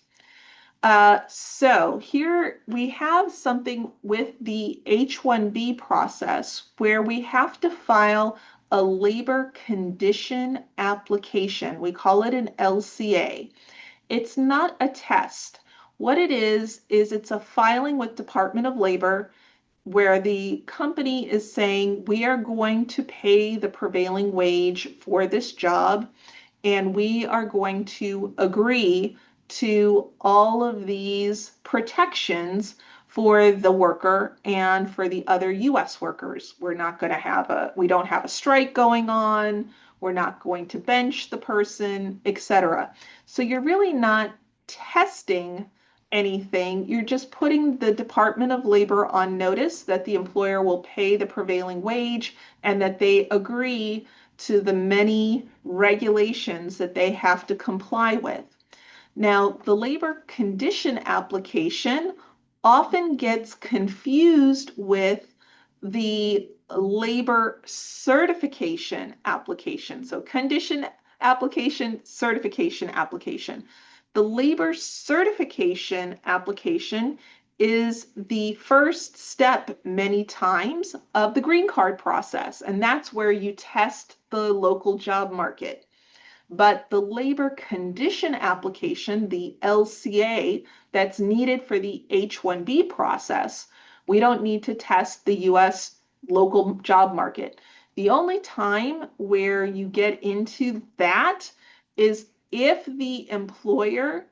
So here we have something with the H-1B process where we have to file a labor condition application. We call it an LCA. It's not a test. What it is it's a filing with Department of Labor where the company is saying we are going to pay the prevailing wage for this job and we are going to agree to all of these protections for the worker and for the other US workers. We don't have a strike going on, we're not going to bench the person, etc. So you're really not testing anything. You're just putting the Department of Labor on notice that the employer will pay the prevailing wage and that they agree to the many regulations that they have to comply with. Now, the labor condition application often gets confused with the labor certification application. So condition application, certification application. The labor certification application is the first step many times of the green card process, and that's where you test the local job market. But the labor condition application, the LCA, that's needed for the H-1B process, we don't need to test the US local job market. The only time where you get into that is if the employer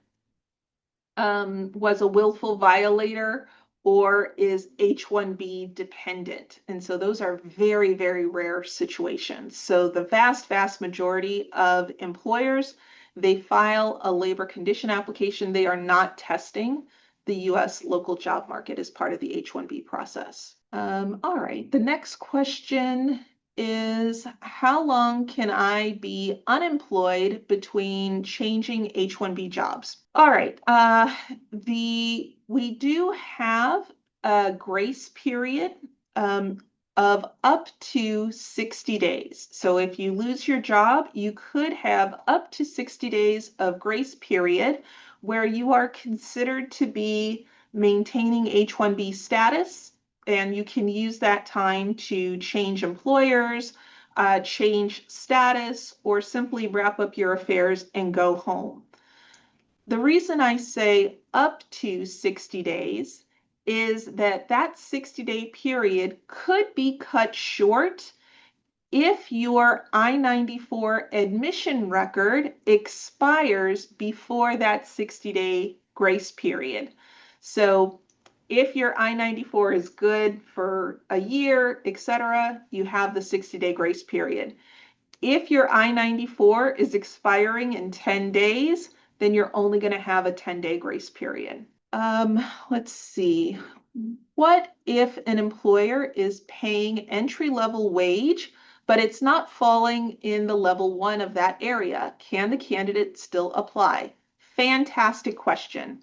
was a willful violator or is H-1B dependent. And so those are very, very rare situations. So the vast, vast majority of employers, they file a labor condition application. They are not testing the US local job market as part of the H-1B process. All right, the next question is how long can I be unemployed between changing H-1B jobs? All right, we do have a grace period of up to 60 days. So if you lose your job, you could have up to 60 days of grace period where you are considered to be maintaining H-1B status, and you can use that time to change employers, change status, or simply wrap up your affairs and go home. The reason I say up to 60 days is that that 60-day period could be cut short if your I-94 admission record expires before that 60-day grace period. So if your I-94 is good for a year, etc., you have the 60-day grace period. If your I-94 is expiring in 10 days, then you're only going to have a 10-day grace period. Let's see. What if an employer is paying entry-level wage, but it's not falling in the level one of that area? Can the candidate still apply? Fantastic question.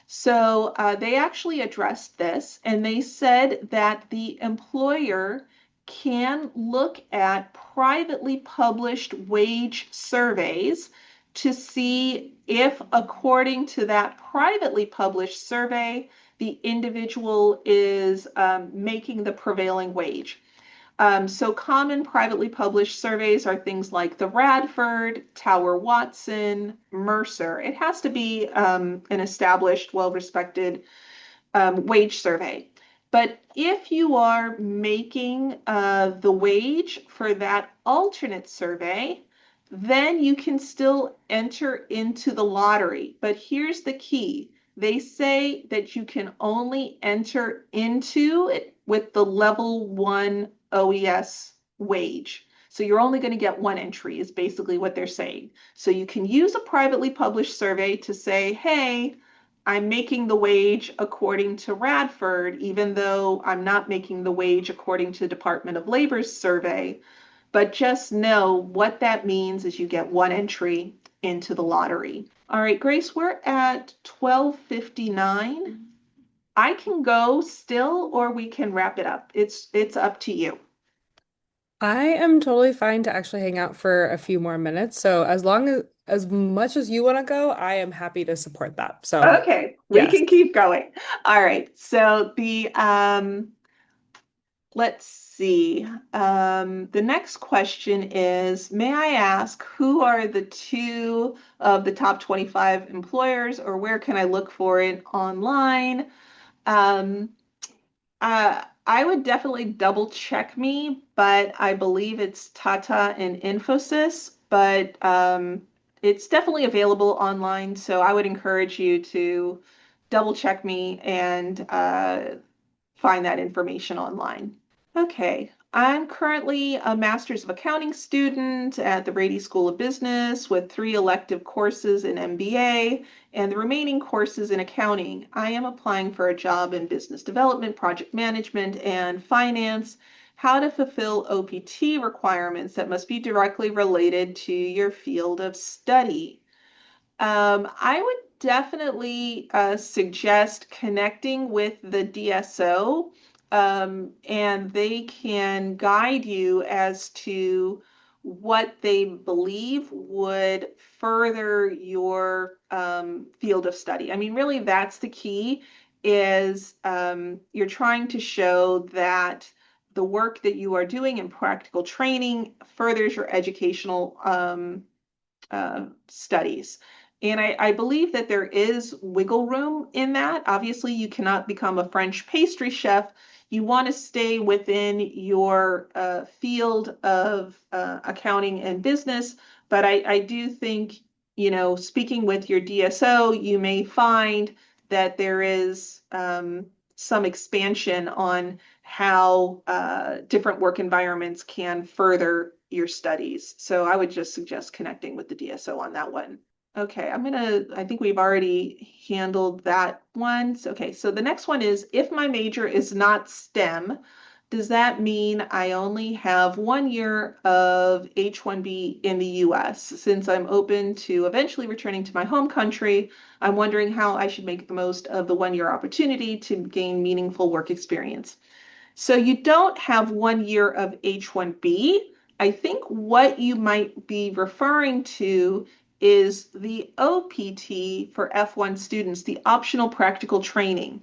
So they actually addressed this and they said that the employer can look at privately published wage surveys to see if, according to that privately published survey, the individual is making the prevailing wage. So common privately published surveys are things like the Radford, Tower Watson, Mercer. It has to be an established, well-respected wage survey. But if you are making the wage for that alternate survey, then you can still enter into the lottery. But here's the key. They say that you can only enter into it with the level one OES wage. So you're only going to get one entry is basically what they're saying. So you can use a privately published survey to say, hey, I'm making the wage according to Radford, even though I'm not making the wage according to Department of Labor's survey. But just know what that means is you get one entry into the lottery. All right, Grace, we're at 12:59. I can go still, or we can wrap it up. It's up to you. I am totally fine to actually hang out for a few more minutes. So as much as you want to go, I am happy to support that. So Okay, we yes. can keep going. All right. So the let's see. The next question is, may I ask who are the two of the top 25 employers, or where can I look for it online? Um, I would definitely double check me, but I believe it's Tata and Infosys, but it's definitely available online. So I would encourage you to double check me and find that information online. Okay, I'm currently a Master's of Accounting student at the Rady School of Business with 3 elective courses in MBA and the remaining courses in accounting. I am applying for a job in business development, project management, and finance. How to fulfill OPT requirements that must be directly related to your field of study. I would definitely suggest connecting with the DSO, and they can guide you as to what they believe would further your field of study. I mean, really, that's the key, is you're trying to show that the work that you are doing in practical training furthers your educational studies. And I believe that there is wiggle room in that. Obviously, you cannot become a French pastry chef. You want to stay within your field of accounting and business. But I do think, speaking with your DSO, you may find that there is some expansion on how different work environments can further your studies. So I would just suggest connecting with the DSO on that one. Okay, I think we've already handled that one. Okay, so the next one is, if my major is not STEM, does that mean I only have 1 year of H-1B in the US? Since I'm open to eventually returning to my home country, I'm wondering how I should make the most of the 1 year opportunity to gain meaningful work experience. So you don't have 1 year of H-1B. I think what you might be referring to is the OPT for F1 students, the optional practical training.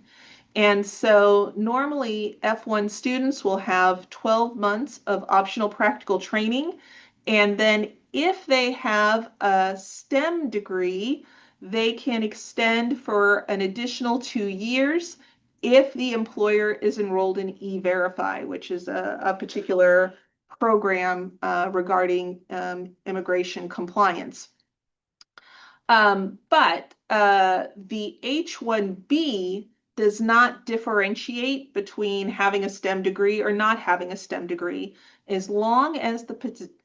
And so normally F1 students will have 12 months of optional practical training. And then if they have a STEM degree, they can extend for an additional 2 years if the employer is enrolled in E-Verify, which is a particular program regarding immigration compliance. But the H-1B does not differentiate between having a STEM degree or not having a STEM degree. As long as the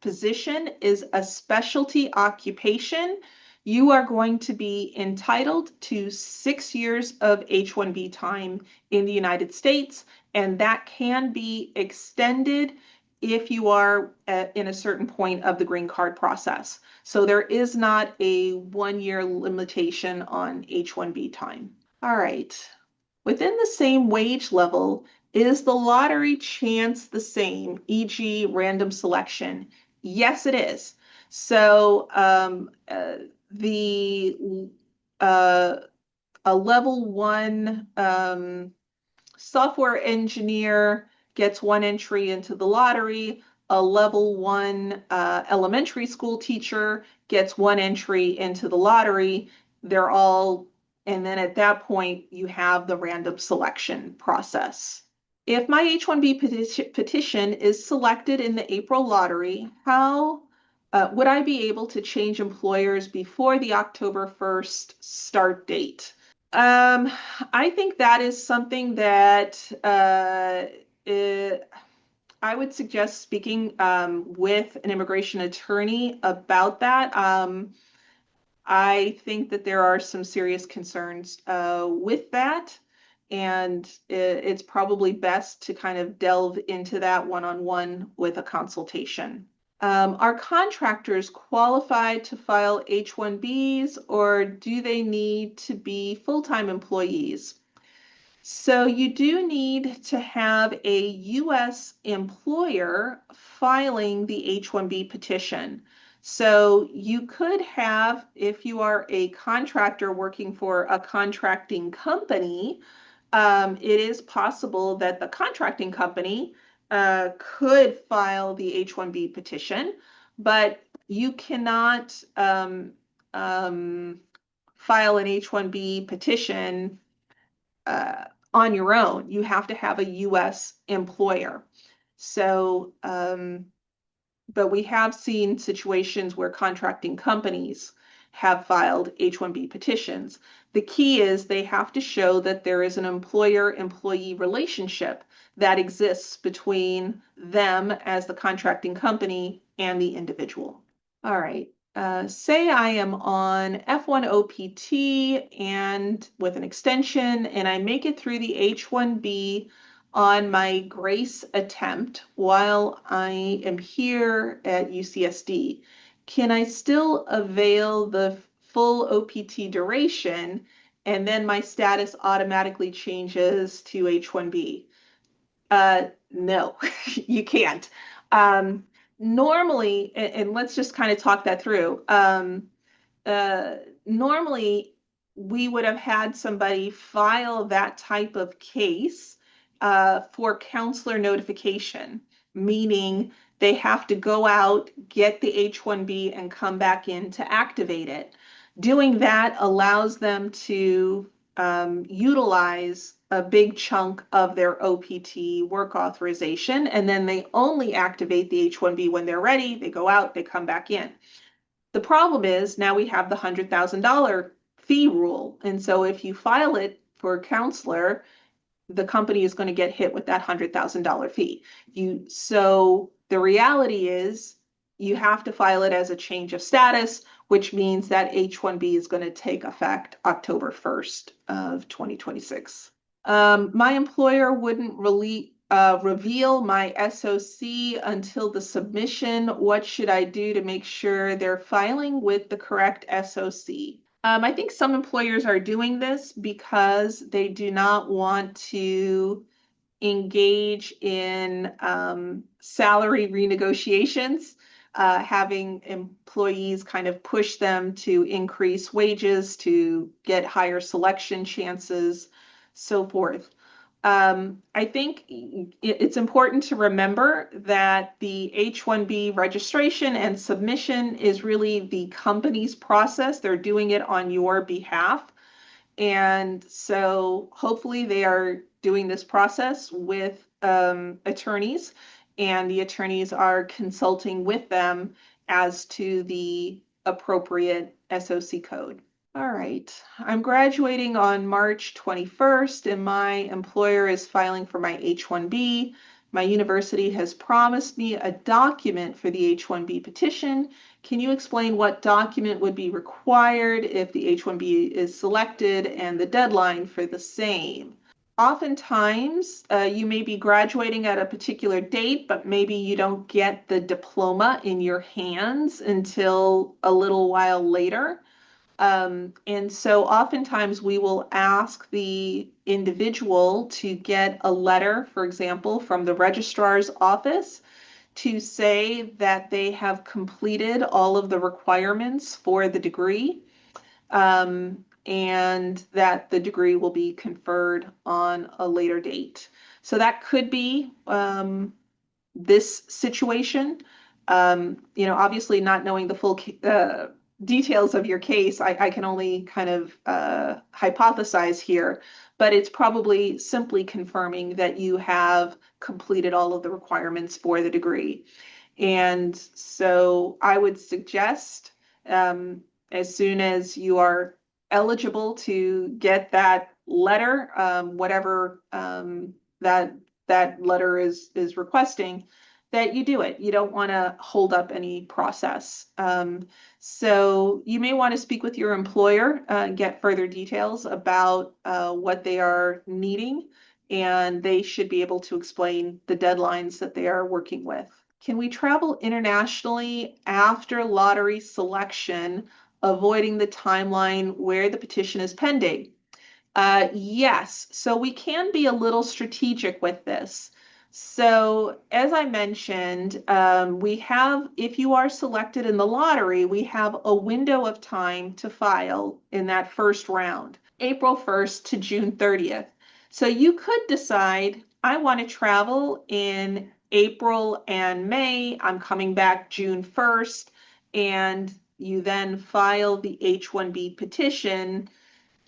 position is a specialty occupation, you are going to be entitled to 6 years of H-1B time in the United States, and that can be extended if you are in a certain point of the green card process. So there is not a 1 year limitation on H-1B time. All right. Within the same wage level, is the lottery chance the same, e.g. random selection? Yes, it is. So the a level one software engineer gets one entry into the lottery. A level one elementary school teacher gets one entry into the lottery. They're all, and then at that point, you have the random selection process. If my H-1B petition is selected in the April lottery, how would I be able to change employers before the October 1st start date? Um, I think that is something that I would suggest speaking with an immigration attorney about that. I think that there are some serious concerns with that, and it's probably best to kind of delve into that one-on-one with a consultation. Are contractors qualified to file H-1Bs, or do they need to be full-time employees? So you do need to have a U.S. employer filing the H-1B petition. So you could have, if you are a contractor working for a contracting company, it is possible that the contracting company could file the H-1B petition, but you cannot file an H-1B petition on your own. You have to have a U.S. employer. So, but we have seen situations where contracting companies have filed H-1B petitions. The key is they have to show that there is an employer-employee relationship that exists between them as the contracting company and the individual. All right. Say I am on F1 OPT and with an extension, and I make it through the H-1B on my grace attempt while I am here at UCSD. Can I still avail the full OPT duration, and then my status automatically changes to H-1B? No, you can't. Normally, and let's just kind of talk that through. Uh, Normally, we would have had somebody file that type of case for counselor notification, meaning they have to go out, get the H-1B, and come back in to activate it. Doing that allows them to utilize a big chunk of their OPT work authorization, and then they only activate the H-1B when they're ready. They go out, they come back in. The problem is now we have the $100,000 fee rule. And so if you file it for a counselor, the company is going to get hit with that $100,000 fee. So the reality is you have to file it as a change of status, which means that H-1B is going to take effect October 1st of 2026. My employer wouldn't reveal my SOC until the submission. What should I do to make sure they're filing with the correct SOC? I think some employers are doing this because they do not want to engage in salary renegotiations, having employees kind of push them to increase wages, to get higher selection chances, so forth. I think it's important to remember that the H-1B registration and submission is really the company's process. They're doing it on your behalf. And so hopefully they are doing this process with attorneys, and the attorneys are consulting with them as to the appropriate SOC code. All right. I'm graduating on March 21st, and my employer is filing for my H-1B. My university has promised me a document for the H-1B petition. Can you explain what document would be required if the H-1B is selected and the deadline for the same? Oftentimes, you may be graduating at a particular date, but maybe you don't get the diploma in your hands until a little while later. And so oftentimes we will ask the individual to get a letter, for example, from the registrar's office to say that they have completed all of the requirements for the degree, and that the degree will be conferred on a later date. So that could be this situation. Obviously not knowing the full details of your case, I can only kind of hypothesize here, but it's probably simply confirming that you have completed all of the requirements for the degree. And so I would suggest, as soon as you are eligible to get that letter, whatever that letter is requesting, that you do it. You don't want to hold up any process. So you may want to speak with your employer, get further details about what they are needing, and they should be able to explain the deadlines that they are working with. Can we travel internationally after lottery selection, avoiding the timeline where the petition is pending? Yes, so we can be a little strategic with this. So, as I mentioned, we have, if you are selected in the lottery, we have a window of time to file in that first round, April 1st to June 30th. So, you could decide, I want to travel in April and May, I'm coming back June 1st, and you then file the H-1B petition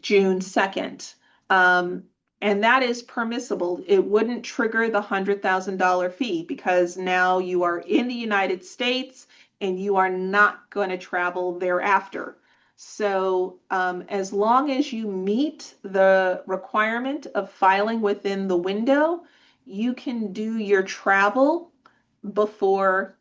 June 2nd. Um, and that is permissible. It wouldn't trigger the $100,000 fee because now you are in the United States and you are not going to travel thereafter. So, as long as you meet the requirement of filing within the window, you can do your travel before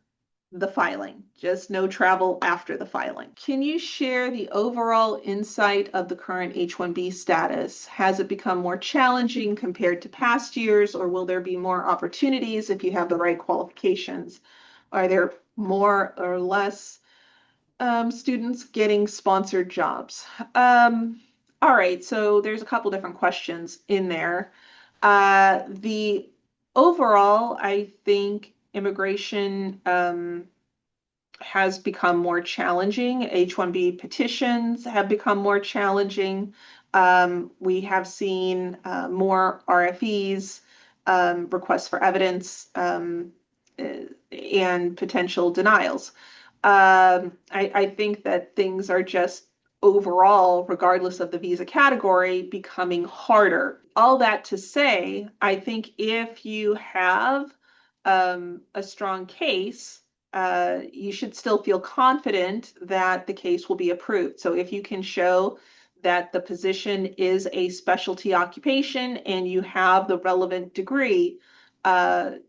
the filing, just no travel after the filing. Can you share the overall insight of the current H-1B status? Has it become more challenging compared to past years, or will there be more opportunities if you have the right qualifications? Are there more or less students getting sponsored jobs? All right, so there's a couple different questions in there. The overall, I think immigration has become more challenging. H-1B petitions have become more challenging. We have seen more RFEs, requests for evidence, and potential denials. I think that things are just overall, regardless of the visa category, becoming harder. All that to say, I think if you have a strong case, you should still feel confident that the case will be approved. So if you can show that the position is a specialty occupation and you have the relevant degree, there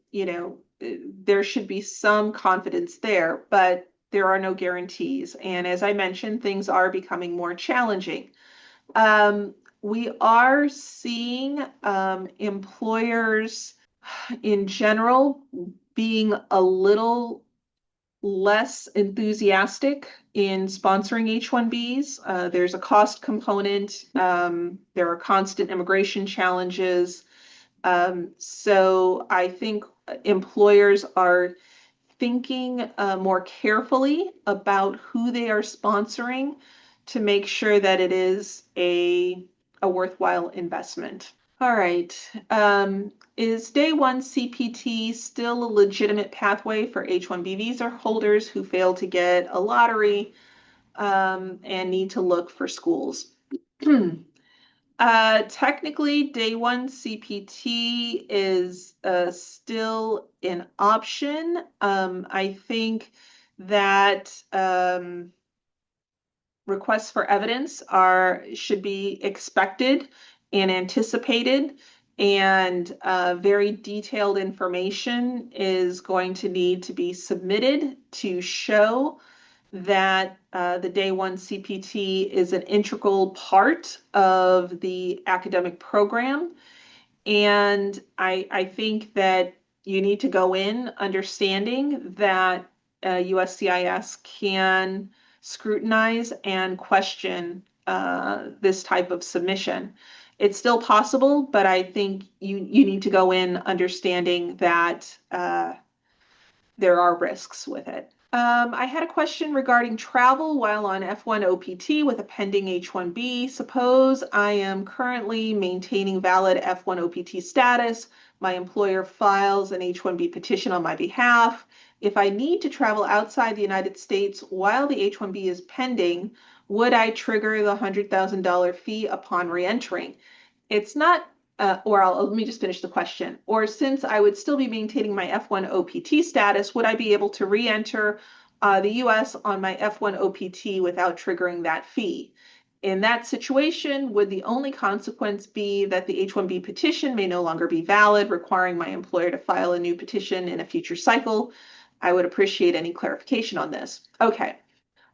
should be some confidence there, but there are no guarantees. And as I mentioned, things are becoming more challenging. We are seeing employers in general being a little less enthusiastic in sponsoring H-1Bs. There's a cost component. There are constant immigration challenges. So I think employers are thinking more carefully about who they are sponsoring to make sure that it is a worthwhile investment. All right. Is day one CPT still a legitimate pathway for H-1B visa holders who fail to get a lottery and need to look for schools? Technically, day one CPT is still an option. I think that requests for evidence are should be expected and anticipated, and very detailed information is going to need to be submitted to show that the day one CPT is an integral part of the academic program. And I think that you need to go in understanding that USCIS can scrutinize and question this type of submission. It's still possible, but I think you need to go in understanding that there are risks with it. I had a question regarding travel while on F1 OPT with a pending H-1B. Suppose I am currently maintaining valid F1 OPT status. My employer files an H-1B petition on my behalf. If I need to travel outside the United States while the H-1B is pending, would I trigger the $100,000 fee upon reentering? It's not, let me just finish the question. Or since I would still be maintaining my F1 OPT status, would I be able to re-enter the US on my F1 OPT without triggering that fee? In that situation, would the only consequence be that the H-1B petition may no longer be valid, requiring my employer to file a new petition in a future cycle? I would appreciate any clarification on this. Okay.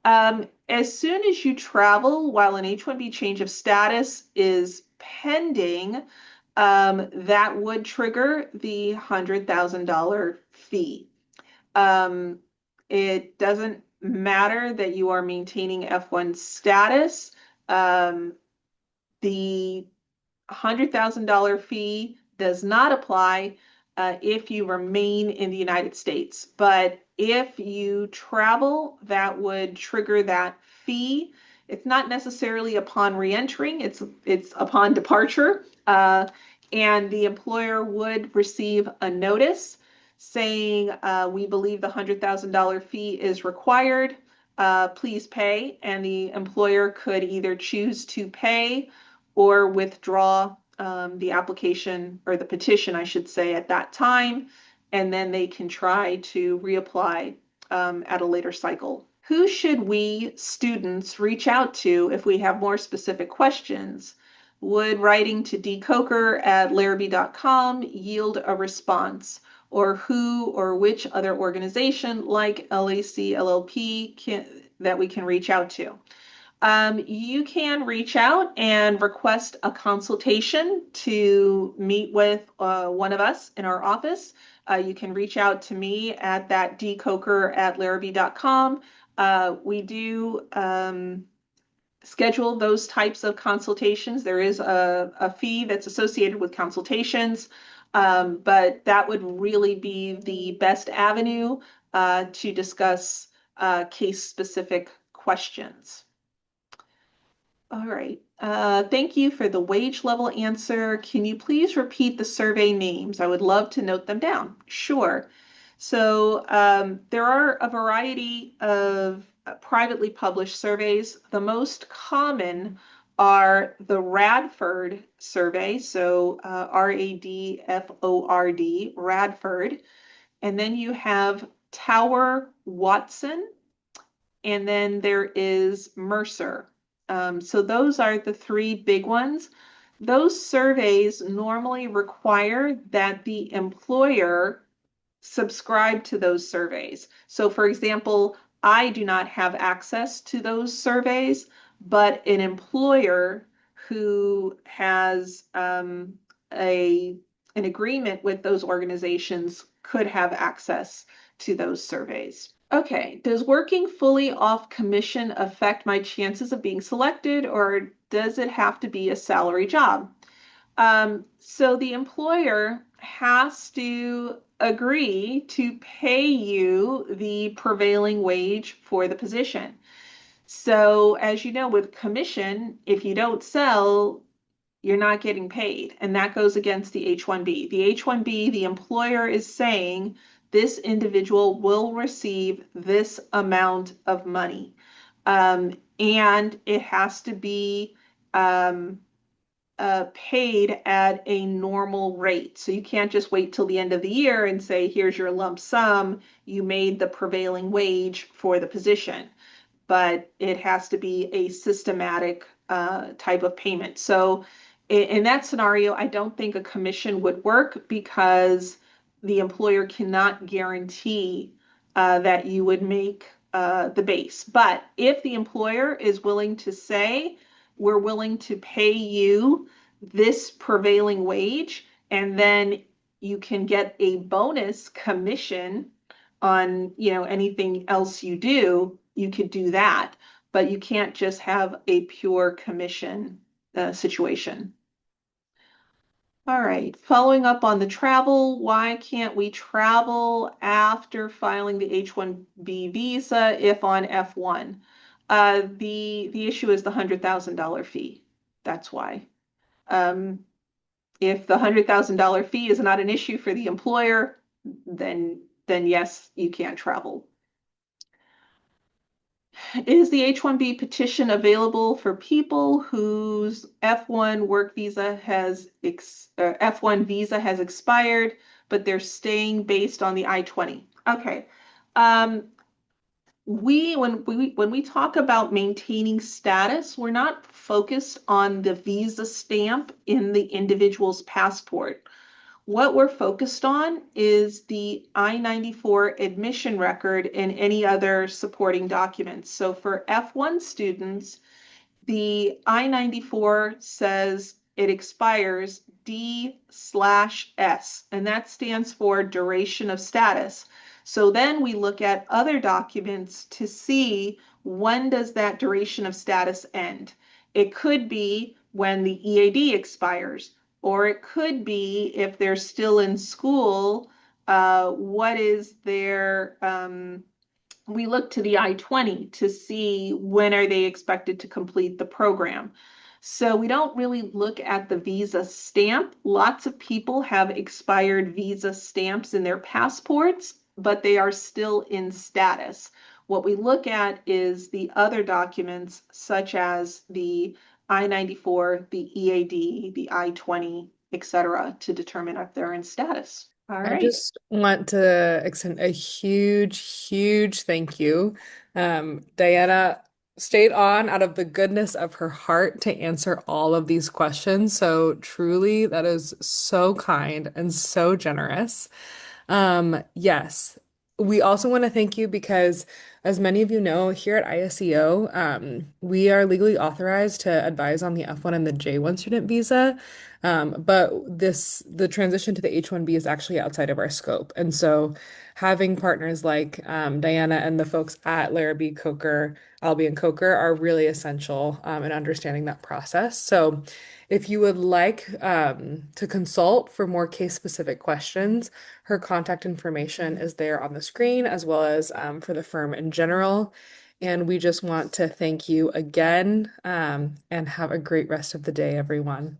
As soon as you travel while an H-1B change of status is pending, that would trigger the $100,000 fee. It doesn't matter that you are maintaining F1 status. The $100,000 fee does not apply if you remain in the United States. But if you travel, that would trigger that fee. It's not necessarily upon reentering, it's upon departure. And the employer would receive a notice saying, we believe the $100,000 fee is required. Please pay. And the employer could either choose to pay or withdraw the application or the petition, I should say, at that time, and then they can try to reapply at a later cycle. Who should we students reach out to if we have more specific questions? Would writing to dcoker@larrabee.com yield a response? Or who or which other organization like LAC LLP that we can reach out to? You can reach out and request a consultation to meet with one of us in our office. You can reach out to me at that dcoker@larrabee.com. We do schedule those types of consultations. There is a fee that's associated with consultations, but that would really be the best avenue to discuss case-specific questions. All right. Thank you for the wage level answer. Can you please repeat the survey names? I would love to note them down. Sure. So there are a variety of privately published surveys. The most common are the Radford survey, so Radford, Radford. And then you have Tower Watson, and then there is Mercer. So those are the three big ones. Those surveys normally require that the employer subscribe to those surveys. So for example, I do not have access to those surveys, but an employer who has an agreement with those organizations could have access to those surveys. Okay, does working fully off commission affect my chances of being selected, or does it have to be a salary job? So the employer has to agree to pay you the prevailing wage for the position. So as you know, with commission, if you don't sell, you're not getting paid. And that goes against the H-1B. The H-1B, the employer is saying this individual will receive this amount of money. And it has to be paid at a normal rate. So you can't just wait till the end of the year and say, here's your lump sum. You made the prevailing wage for the position, but it has to be a systematic type of payment. So in that scenario, I don't think a commission would work because the employer cannot guarantee that you would make the base. But if the employer is willing to say, we're willing to pay you this prevailing wage, and then you can get a bonus commission on, anything else you do, you could do that, but you can't just have a pure commission situation. All right, following up on the travel, why can't we travel after filing the H-1B visa if on F1? The issue is the $100,000 fee. That's why. Um, if the $100,000 fee is not an issue for the employer, then yes, you can't travel. Is the H-1B petition available for people whose F1 work visa has F1 visa has expired, but they're staying based on the I-20? Okay. Um, when we talk about maintaining status, we're not focused on the visa stamp in the individual's passport. What we're focused on is the I-94 admission record and any other supporting documents. So for F1 students, the I-94 says it expires D/S, and that stands for duration of status. So then we look at other documents to see when does that duration of status end. It could be when the EAD expires, or it could be if they're still in school, what is their we look to the I-20 to see when are they expected to complete the program. So we don't really look at the visa stamp. Lots of people have expired visa stamps in their passports, but they are still in status. What we look at is the other documents, such as the I-94, the EAD, the I-20, etc., to determine if they're in status. All I right. just want to extend a huge, huge thank you. Diana stayed on out of the goodness of her heart to answer all of these questions. So truly, that is so kind and so generous. Yes, we also want to thank you because, as many of you know, here at ISEO, we are legally authorized to advise on the F1 and the J1 student visa. But the transition to the H-1B is actually outside of our scope. And so having partners like Diana and the folks at Larrabee Coker, Albee and Coker are really essential in understanding that process. So if you would like to consult for more case-specific questions, her contact information is there on the screen, as well as for the firm in general. And we just want to thank you again, and have a great rest of the day, everyone.